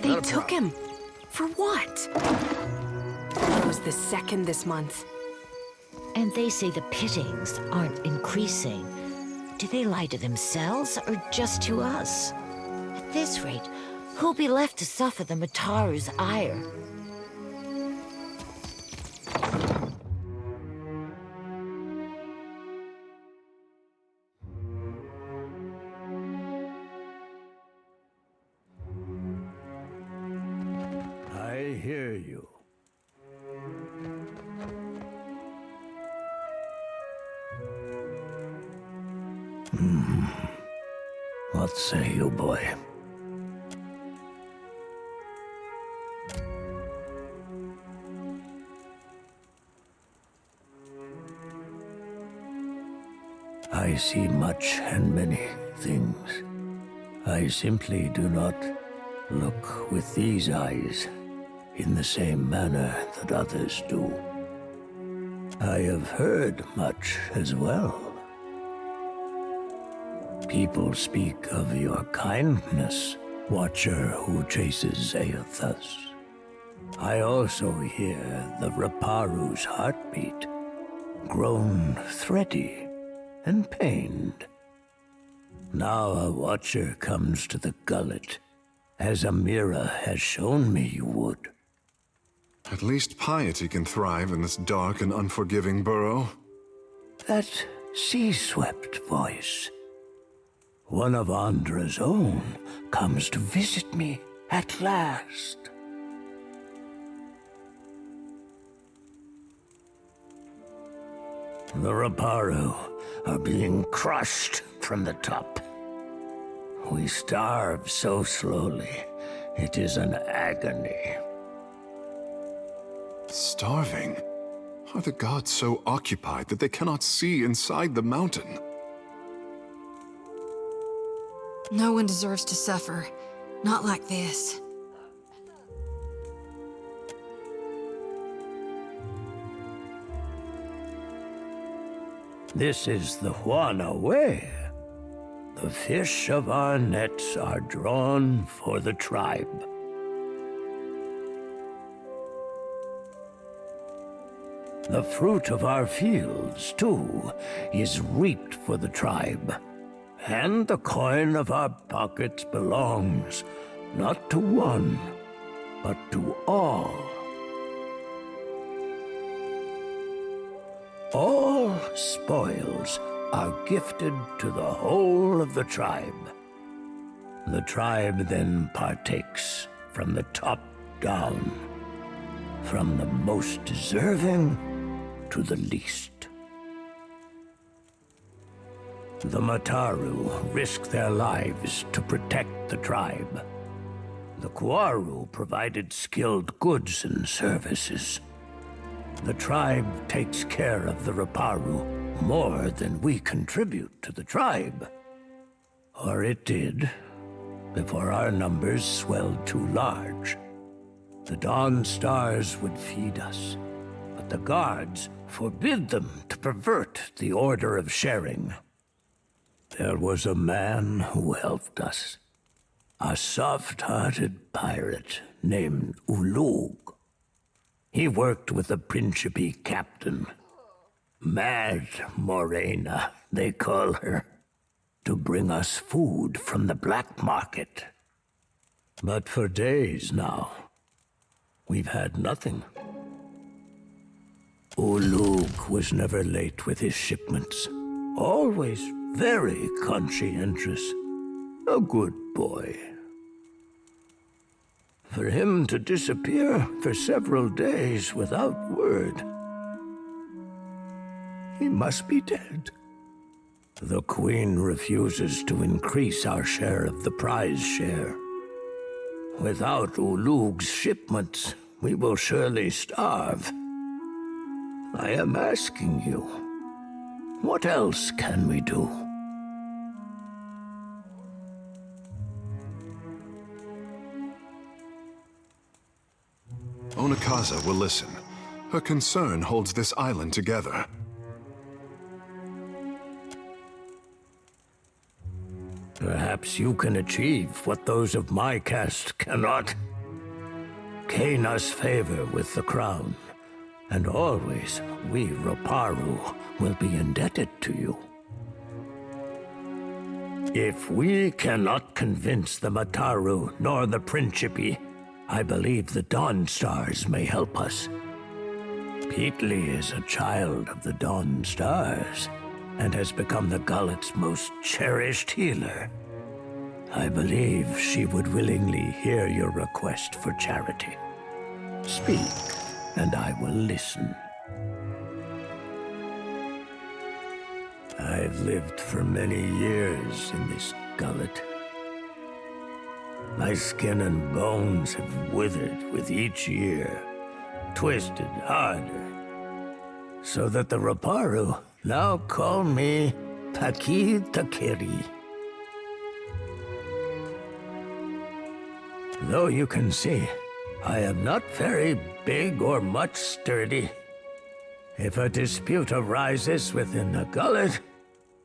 S5: They took him. For what? It was the second this month.
S8: And they say the pittings aren't increasing. Do they lie to themselves or just to us? At this rate, who'll be left to suffer the Mataru's ire?
S12: I hear you. What say you, boy? I see much and many things. I simply do not look with these eyes in the same manner that others do. I have heard much as well. People speak of your kindness, Watcher who chases Aethus. I also hear the Raparu's heartbeat, grown thready and pained. Now a Watcher comes to the Gullet, as Amira has shown me you would.
S2: At least piety can thrive in this dark and unforgiving burrow.
S12: That sea-swept voice. One of Andra's own comes to visit me at last. The Raparu are being crushed from the top. We starve so slowly, it is an agony.
S2: Starving? Are the gods so occupied that they cannot see inside the mountain?
S21: No one deserves to suffer. Not like this.
S12: This is the Juana way. The fish of our nets are drawn for the tribe. The fruit of our fields, too, is reaped for the tribe. And the coin of our pockets belongs not to one, but to all. All spoils are gifted to the whole of the tribe. The tribe then partakes from the top down, from the most deserving to the least. The Mataru risk their lives to protect the tribe. The Quaru provided skilled goods and services. The tribe takes care of the Raparu more than we contribute to the tribe. Or it did, before our numbers swelled too large. The Dawn Stars would feed us, but the guards forbid them to pervert the order of sharing. There was a man who helped us. A soft-hearted pirate named Ulug. He worked with the Principe captain. Mad Morena, they call her. To bring us food from the black market. But for days now, we've had nothing. Ulug was never late with his shipments. Always very conscientious. A good boy. For him to disappear for several days without word, he must be dead. The Queen refuses to increase our share of the prize share. Without Ulug's shipments, we will surely starve. I am asking you, what else can we do?
S2: Onakaza will listen. Her concern holds this island together.
S12: Perhaps you can achieve what those of my caste cannot. gain us favor with the crown, and always we Roparu will be indebted to you. If we cannot convince the Mataru nor the Principi, I believe the Dawn Stars may help us. Peatly is a child of the Dawn Stars, and has become the Gullet's most cherished healer. I believe she would willingly hear your request for charity. Speak, and I will listen. I've lived for many years in this gullet. My skin and bones have withered with each year, twisted harder, so that the Roparu now call me Taki Takiri. Though you can see, I am not very big or much sturdy. If a dispute arises within the gullet,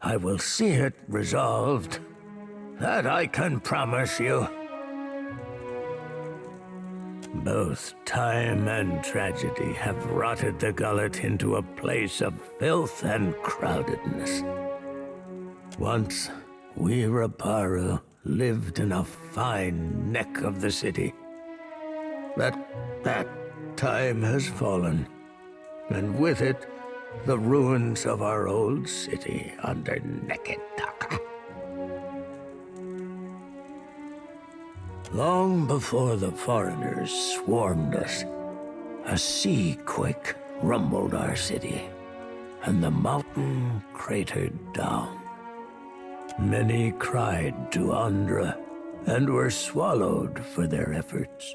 S12: I will see it resolved. That I can promise you. Both time and tragedy have rotted the gullet into a place of filth and crowdedness. Once, we Roparu lived in a fine neck of the city. But that time has fallen, and with it, the ruins of our old city under Neketaka. Long before the foreigners swarmed us, a sea quake rumbled our city, and the mountain cratered down. Many cried to Andra, and were swallowed for their efforts.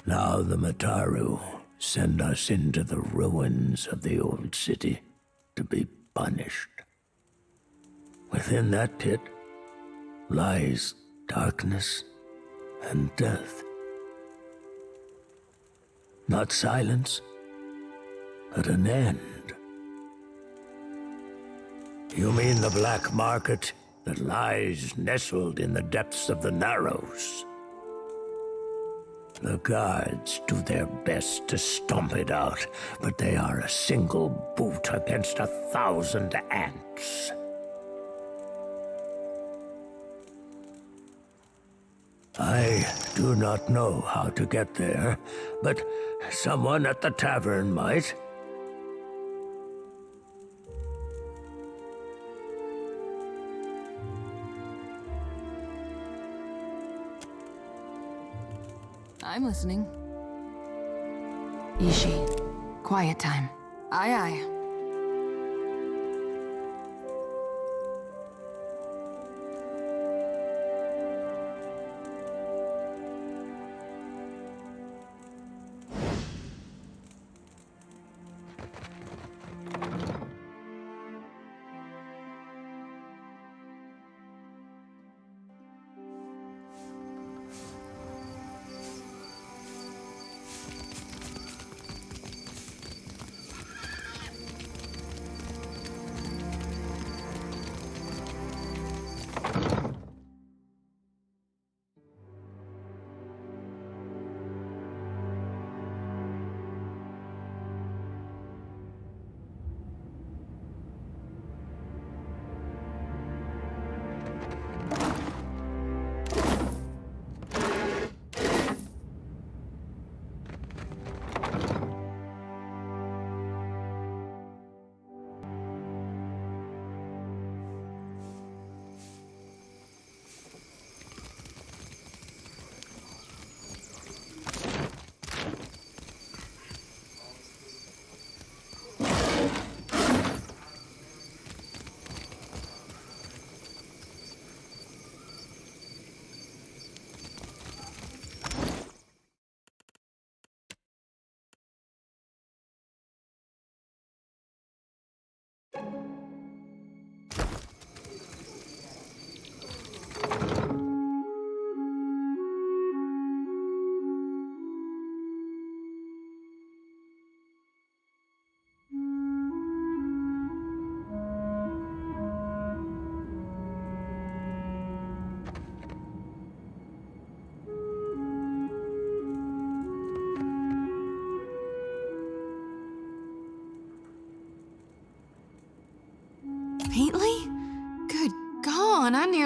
S12: Now the Mataru send us into the ruins of the old city to be punished. Within that pit lies darkness and death. Not silence, but an end. You mean the black market that lies nestled in the depths of the Narrows? The guards do their best to stomp it out, but they are a single boot against 1,000 ants. I do not know how to get there, but someone at the tavern might.
S4: I'm listening. Ishi, quiet time. Aye, aye.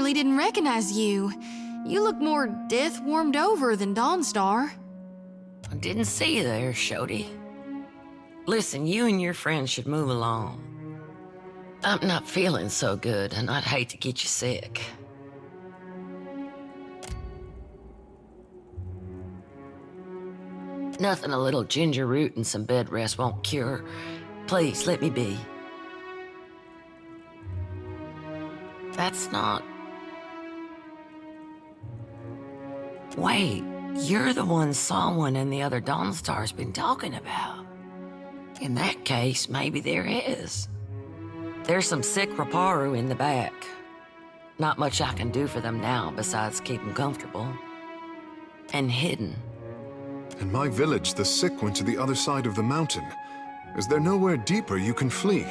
S21: really didn't recognize you. You look more death warmed over than Dawnstar.
S9: I didn't see you there, Shody. Listen, you and your friends should move along. I'm not feeling so good, and I'd hate to get you sick. Nothing a little ginger root and some bed rest won't cure. Please, let me be. That's not... Wait, you're the one someone in the other Dawnstar's been talking about. In that case, maybe there is. There's some sick Raparu in the back. Not much I can do for them now besides keep them comfortable. And hidden.
S2: In my village, the sick went to the other side of the mountain. Is there nowhere deeper you can flee?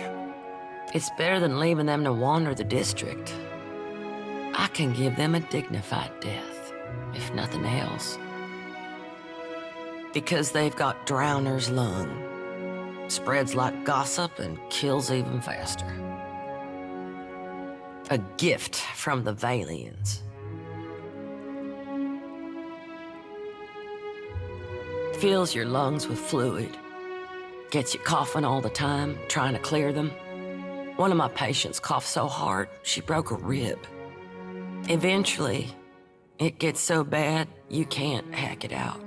S9: It's better than leaving them to wander the district. I can give them a dignified death, if nothing else. Because they've got Drowner's lung. Spreads like gossip and kills even faster. A gift from the Valians. Fills your lungs with fluid. Gets you coughing all the time, trying to clear them. One of my patients coughed so hard, she broke a rib. Eventually, it gets so bad, you can't hack it out.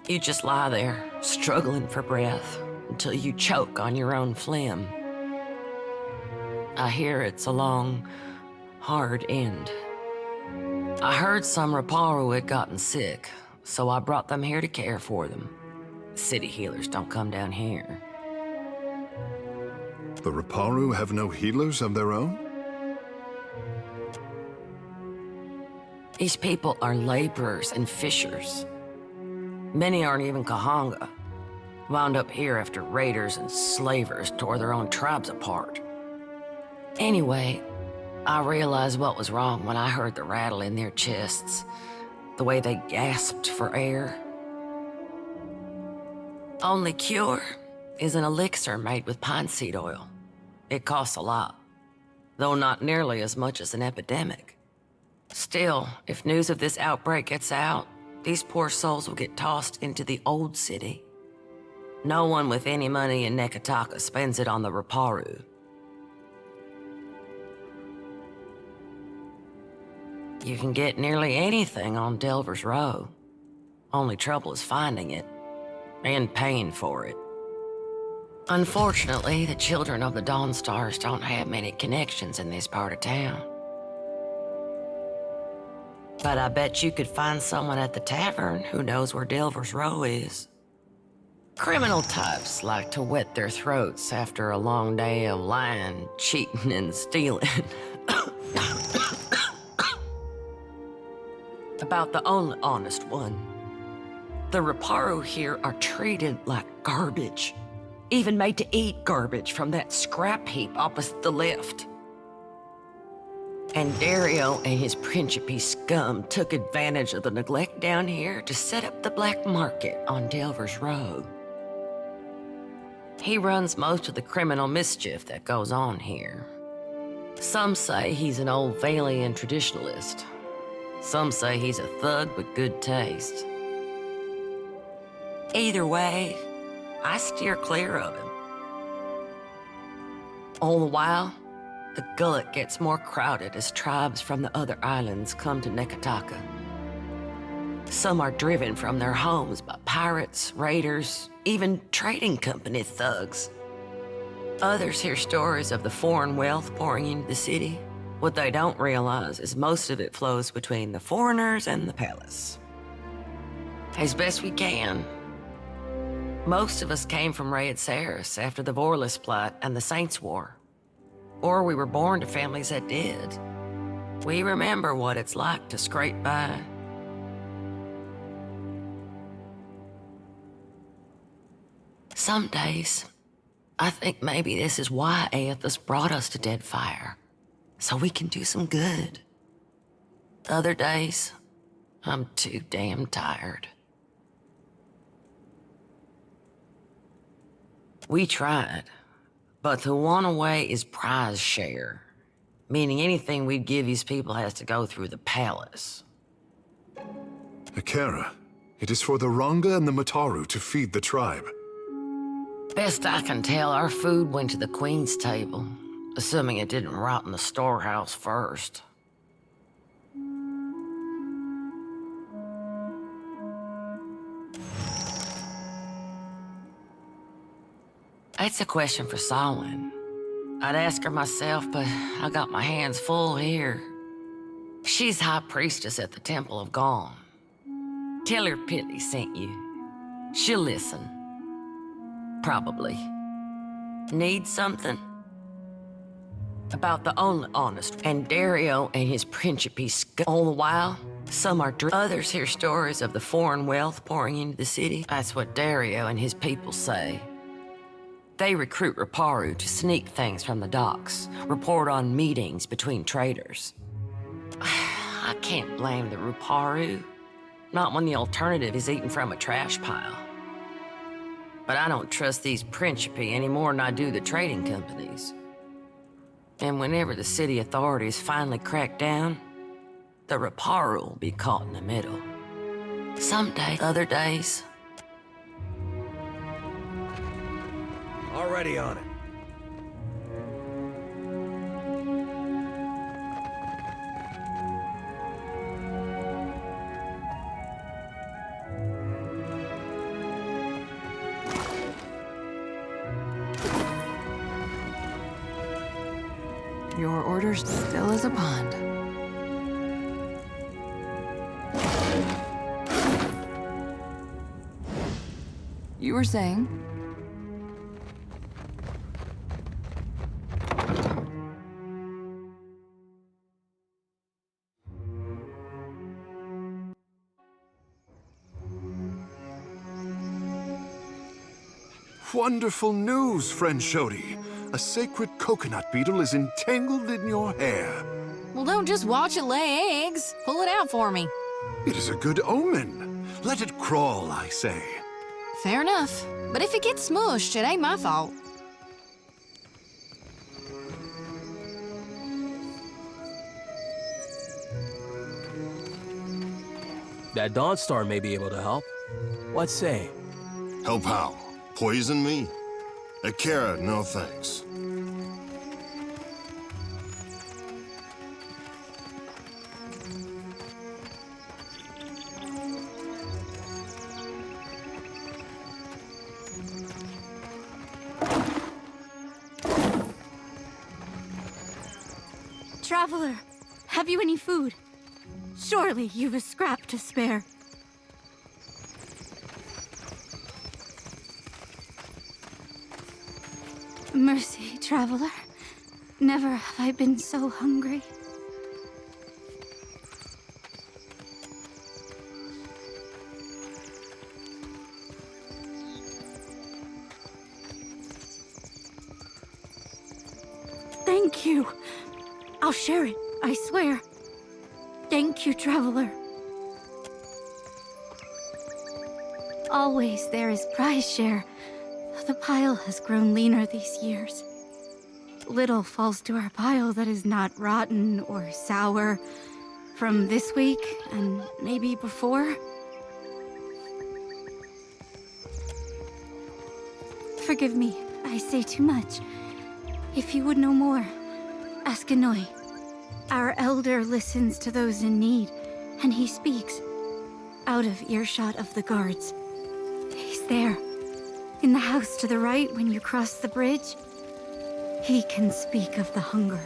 S9: You just lie there, struggling for breath, until you choke on your own phlegm. I hear it's a long, hard end. I heard some Raparu had gotten sick, so I brought them here to care for them. City healers don't come down here.
S2: The Raparu have no healers of their own?
S9: These people are laborers and fishers. Many aren't even Kahanga. Wound up here after raiders and slavers tore their own tribes apart. Anyway, I realized what was wrong when I heard the rattle in their chests, the way they gasped for air. Only cure is an elixir made with pine seed oil. It costs a lot, though not nearly as much as an epidemic. Still, if news of this outbreak gets out, these poor souls will get tossed into the old city. No one with any money in Nekataka spends it on the Raparu. You can get nearly anything on Delver's Row. Only trouble is finding it, and paying for it. Unfortunately, the children of the Dawnstars don't have many connections in this part of town. But I bet you could find someone at the tavern who knows where Delver's Row is. Criminal types like to wet their throats after a long day of lying, cheating, and stealing. About the only honest one. The Raparu here are treated like garbage. Even made to eat garbage from that scrap heap opposite the lift. And Dario and his Principe scum took advantage of the neglect down here to set up the black market on Delver's Row. He runs most of the criminal mischief that goes on here. Some say he's an old Valian traditionalist. Some say he's a thug with good taste. Either way, I steer clear of him. All the while, the Gullet gets more crowded as tribes from the other islands come to Nekataka. Some are driven from their homes by pirates, raiders, even trading company thugs. Others hear stories of the foreign wealth pouring into the city. What they don't realize is most of it flows between the foreigners and the palace. As best we can. Most of us came from Raid Saris after the Vorlis Plot and the Saints War. Or we were born to families that did. We remember what it's like to scrape by. Some days, I think maybe this is why Aethys brought us to Deadfire, so we can do some good. Other days, I'm too damn tired. We tried, but the one away is prize share. meaning anything we'd give these people has to go through the palace.
S2: Akira, it is for the Ranga and the Mataru to feed the tribe.
S9: Best I can tell, our food went to the Queen's table, assuming it didn't rot in the storehouse first. That's a question for Samhain. I'd ask her myself, but I got my hands full here. She's High Priestess at the Temple of Gone. Tell her Pitty sent you. She'll listen. Probably. Need something? About the only honest, and Dario and his Principe all the while, some are others hear stories of the foreign wealth pouring into the city. That's what Dario and his people say. They recruit Raparu to sneak things from the docks, report on meetings between traders. I can't blame the Raparu, not when the alternative is eating from a trash pile. But I don't trust these Principe any more than I do the trading companies. And whenever the city authorities finally crack down, the Raparu will be caught in the middle. Some days, other days.
S6: Already on it.
S4: Your order's still as a pond. You were saying?
S2: Wonderful news, friend Shodi. A sacred coconut beetle is entangled in your hair.
S21: Well, don't just watch it lay eggs. Pull it out for me.
S2: It is a good omen. Let it crawl, I say.
S21: Fair enough. But if it gets smushed, it ain't my fault.
S6: That Dawnstar may be able to help. What say?
S13: Help how? Poison me? Akira, no thanks.
S14: Traveler, have you any food? Surely you've a scrap to spare. Mercy, traveler. Never have I been so hungry. Thank you. I'll share it, I swear. Thank you, traveler. Always there is prize share. The pile has grown leaner these years. Little falls to our pile that is not rotten or sour from this week and maybe before. Forgive me, I say too much. If you would know more, ask Anoi. Our elder listens to those in need, and he speaks out of earshot of the guards. He's there. In the house to the right when you cross the bridge, he can speak of the hunger.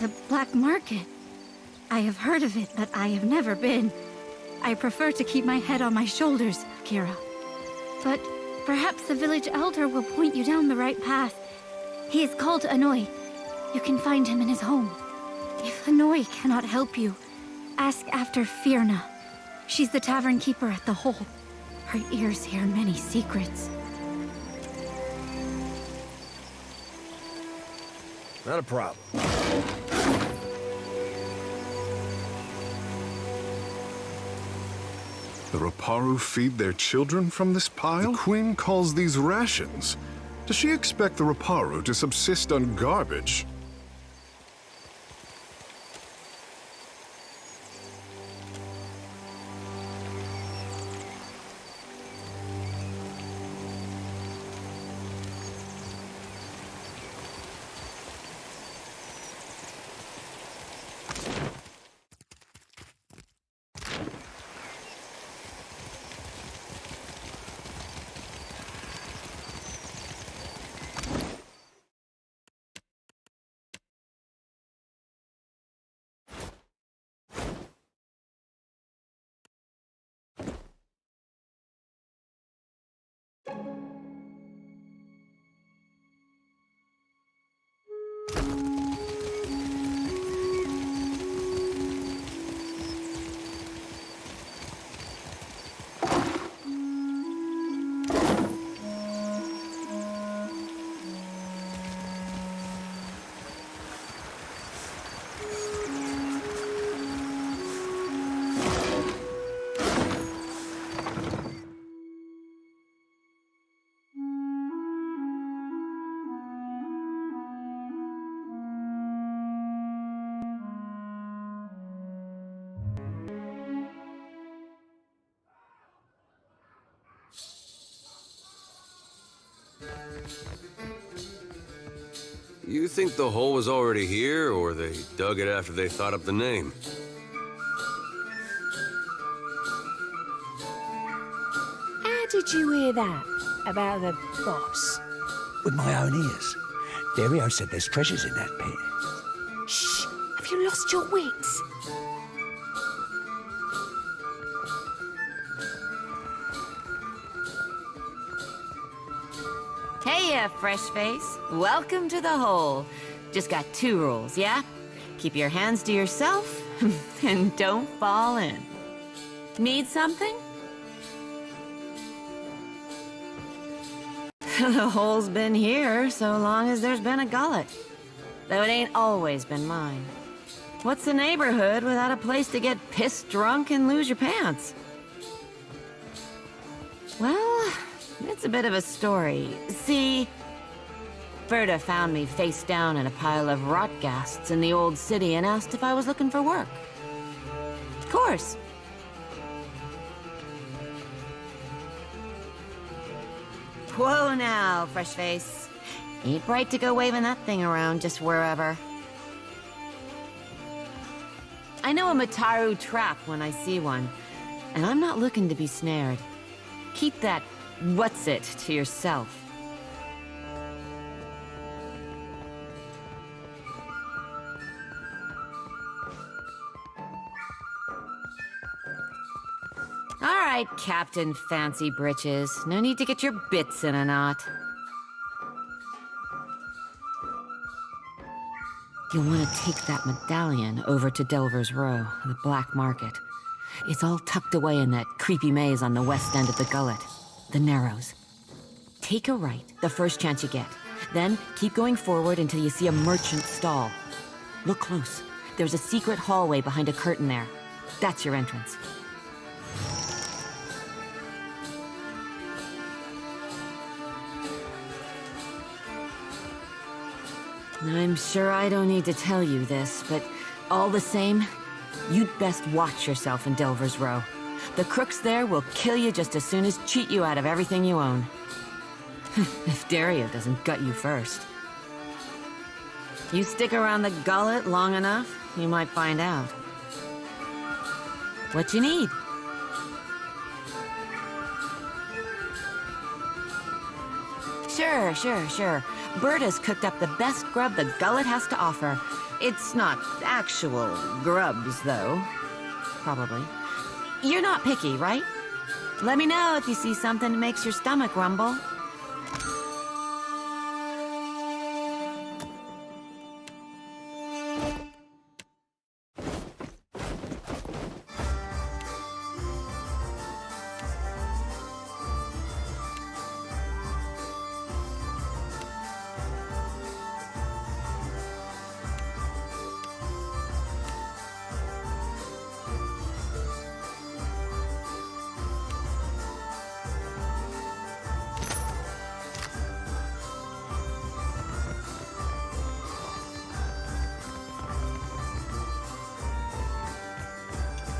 S14: The black market. I have heard of it, but I have never been. I prefer to keep my head on my shoulders, Akira. But perhaps the village elder will point you down the right path. He is called Anoi. You can find him in his home. If Anoi cannot help you, ask after Firna. She's the tavern keeper at the Hole. Her ears hear many secrets.
S6: Not a problem.
S2: The Raparu feed their children from this pile? The Queen calls these rations. Does she expect the Raparu to subsist on garbage?
S19: You think the hole was already here, or they dug it after they thought up the name?
S18: How did you hear that about the boss?
S15: With my own ears. Dario said there's treasures in that pit.
S18: Shh! Have you lost your wits?
S10: Hey, fresh face. Welcome to the hole. Just got 2 rules, yeah? Keep your hands to yourself, and don't fall in. Need something? The hole's been here so long as there's been a gullet. Though it ain't always been mine. What's the neighborhood without a place to get pissed drunk and lose your pants? Well, it's a bit of a story. See, Berta found me face down in a pile of rot ghasts in the old city and asked if I was looking for work. Of course. Whoa now, fresh face. Ain't bright to go waving that thing around just wherever. I know a Mataru trap when I see one, and I'm not looking to be snared. Keep that what's-it to yourself. All right, Captain Fancy Britches. No need to get your bits in a knot. You'll want to take that medallion over to Delver's Row, the black market. It's all tucked away in that creepy maze on the west end of the Gullet, the Narrows. Take a right the first chance you get. Then keep going forward until you see a merchant stall. Look close. There's a secret hallway behind a curtain there. That's your entrance. I'm sure I don't need to tell you this, but all the same, you'd best watch yourself in Delver's Row. The crooks there will kill you just as soon as cheat you out of everything you own. If Dario doesn't gut you first. You stick around the Gullet long enough, you might find out. What you need? Sure. Berta's cooked up the best grub the Gullet has to offer. It's not actual grubs, though. Probably. You're not picky, right? Let me know if you see something that makes your stomach rumble.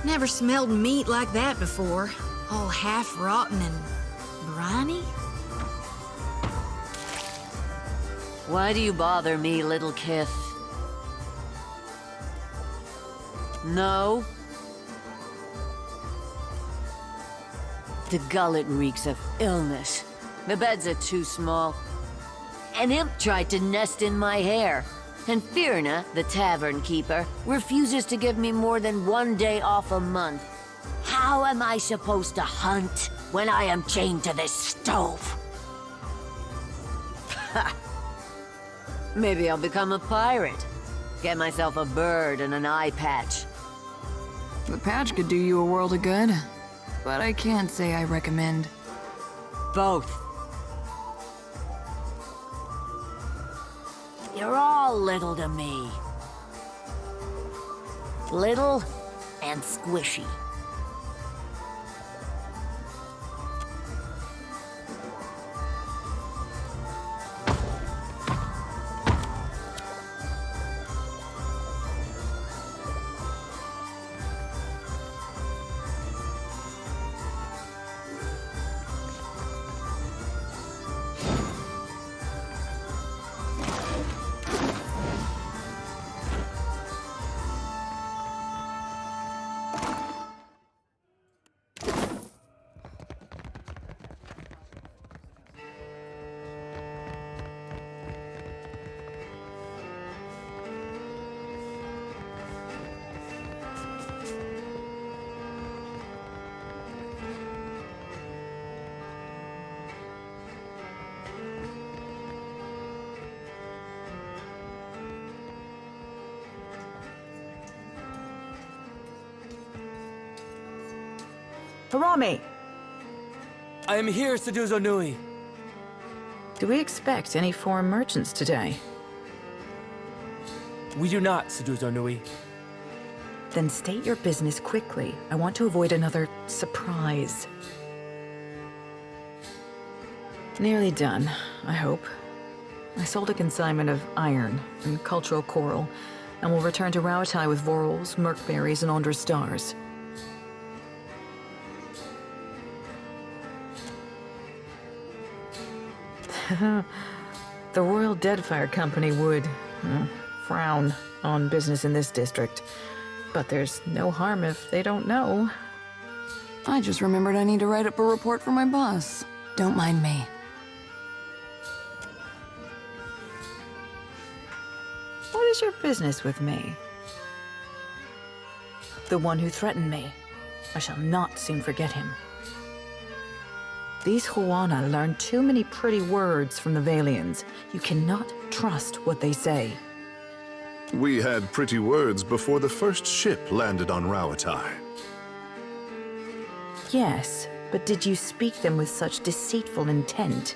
S21: Never smelled meat like that before. All half-rotten and briny.
S10: Why do you bother me, little Kith? No? The Gullet reeks of illness. The beds are too small. An imp tried to nest in my hair. And Firna, the tavern keeper, refuses to give me more than 1 day off a month. How am I supposed to hunt when I am chained to this stove?
S16: Ha! Maybe I'll become a pirate. Get myself a bird and an eye patch.
S4: The patch could do you a world of good, but I can't say I recommend.
S16: Both. You're all little to me. Little and squishy.
S17: Harami!
S6: I am here, Seduzo Nui.
S17: Do we expect any foreign merchants today?
S6: We do not, Seduzo Nui.
S17: Then state your business quickly. I want to avoid another surprise. Nearly done, I hope. I sold a consignment of iron and cultural coral, and will return to Rauatai with vorals, merkberries, and Ondra stars. The Royal Deadfire Company would frown on business in this district, but there's no harm if they don't know.
S4: I just remembered I need to write up a report for my boss. Don't mind me.
S17: What is your business with me? The one who threatened me. I shall not soon forget him. These Huana learn too many pretty words from the Valians. You cannot trust what they say.
S2: We had pretty words before the first ship landed on Rauatai.
S17: Yes, but did you speak them with such deceitful intent?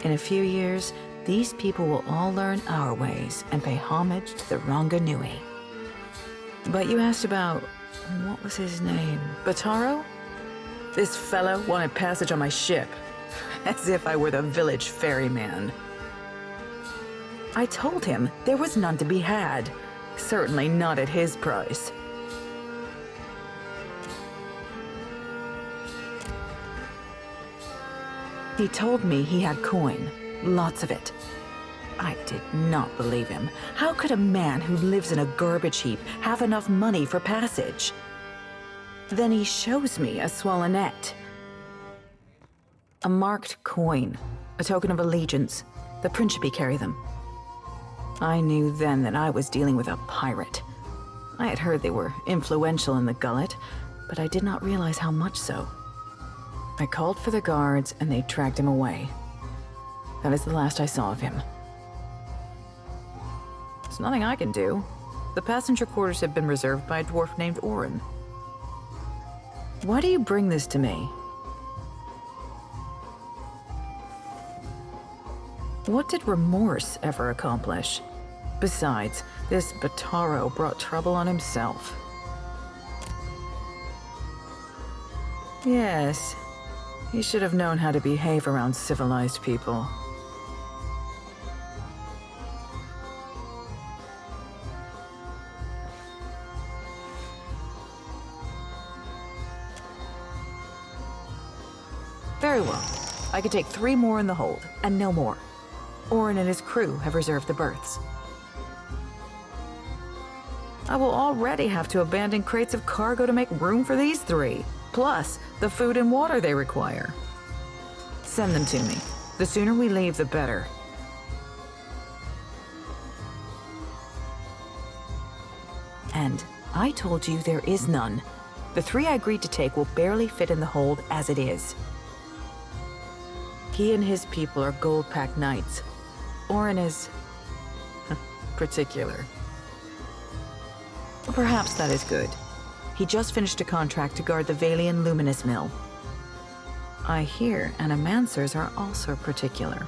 S17: In a few years, these people will all learn our ways and pay homage to the Ranganui. But you asked about... what was his name? Bataro? This fellow wanted passage on my ship. As if I were the village ferryman. I told him there was none to be had. Certainly not at his price. He told me he had coin. Lots of it. I did not believe him. How could a man who lives in a garbage heap have enough money for passage? Then he shows me a swallonet. A marked coin, a token of allegiance. The Principe carry them. I knew then that I was dealing with a pirate. I had heard they were influential in the Gullet, but I did not realize how much so. I called for the guards and they dragged him away. That is the last I saw of him. There's nothing I can do. The passenger quarters have been reserved by a dwarf named Orin. Why do you bring this to me? What did remorse ever accomplish? Besides, this Bataro brought trouble on himself. Yes, he should have known how to behave around civilized people. Very well. I could take 3 more in the hold, and no more. Orin and his crew have reserved the berths. I will already have to abandon crates of cargo to make room for these 3, plus the food and water they require. Send them to me. The sooner we leave, the better. And I told you there is none. The 3 I agreed to take will barely fit in the hold as it is. He and his people are gold-packed knights. Orin is... particular. Perhaps that is good. He just finished a contract to guard the Valian Luminous Mill. I hear animancers are also particular.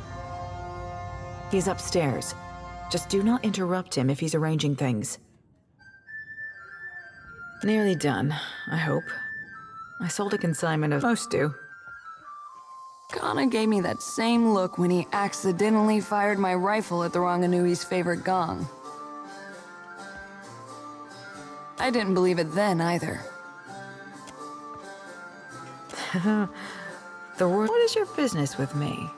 S17: He's upstairs. Just do not interrupt him if he's arranging things. Nearly done, I hope. I sold a consignment of... Most do.
S4: Kana gave me that same look when he accidentally fired my rifle at the Ranganui's favorite gong. I didn't believe it then, either.
S17: What is your business with me?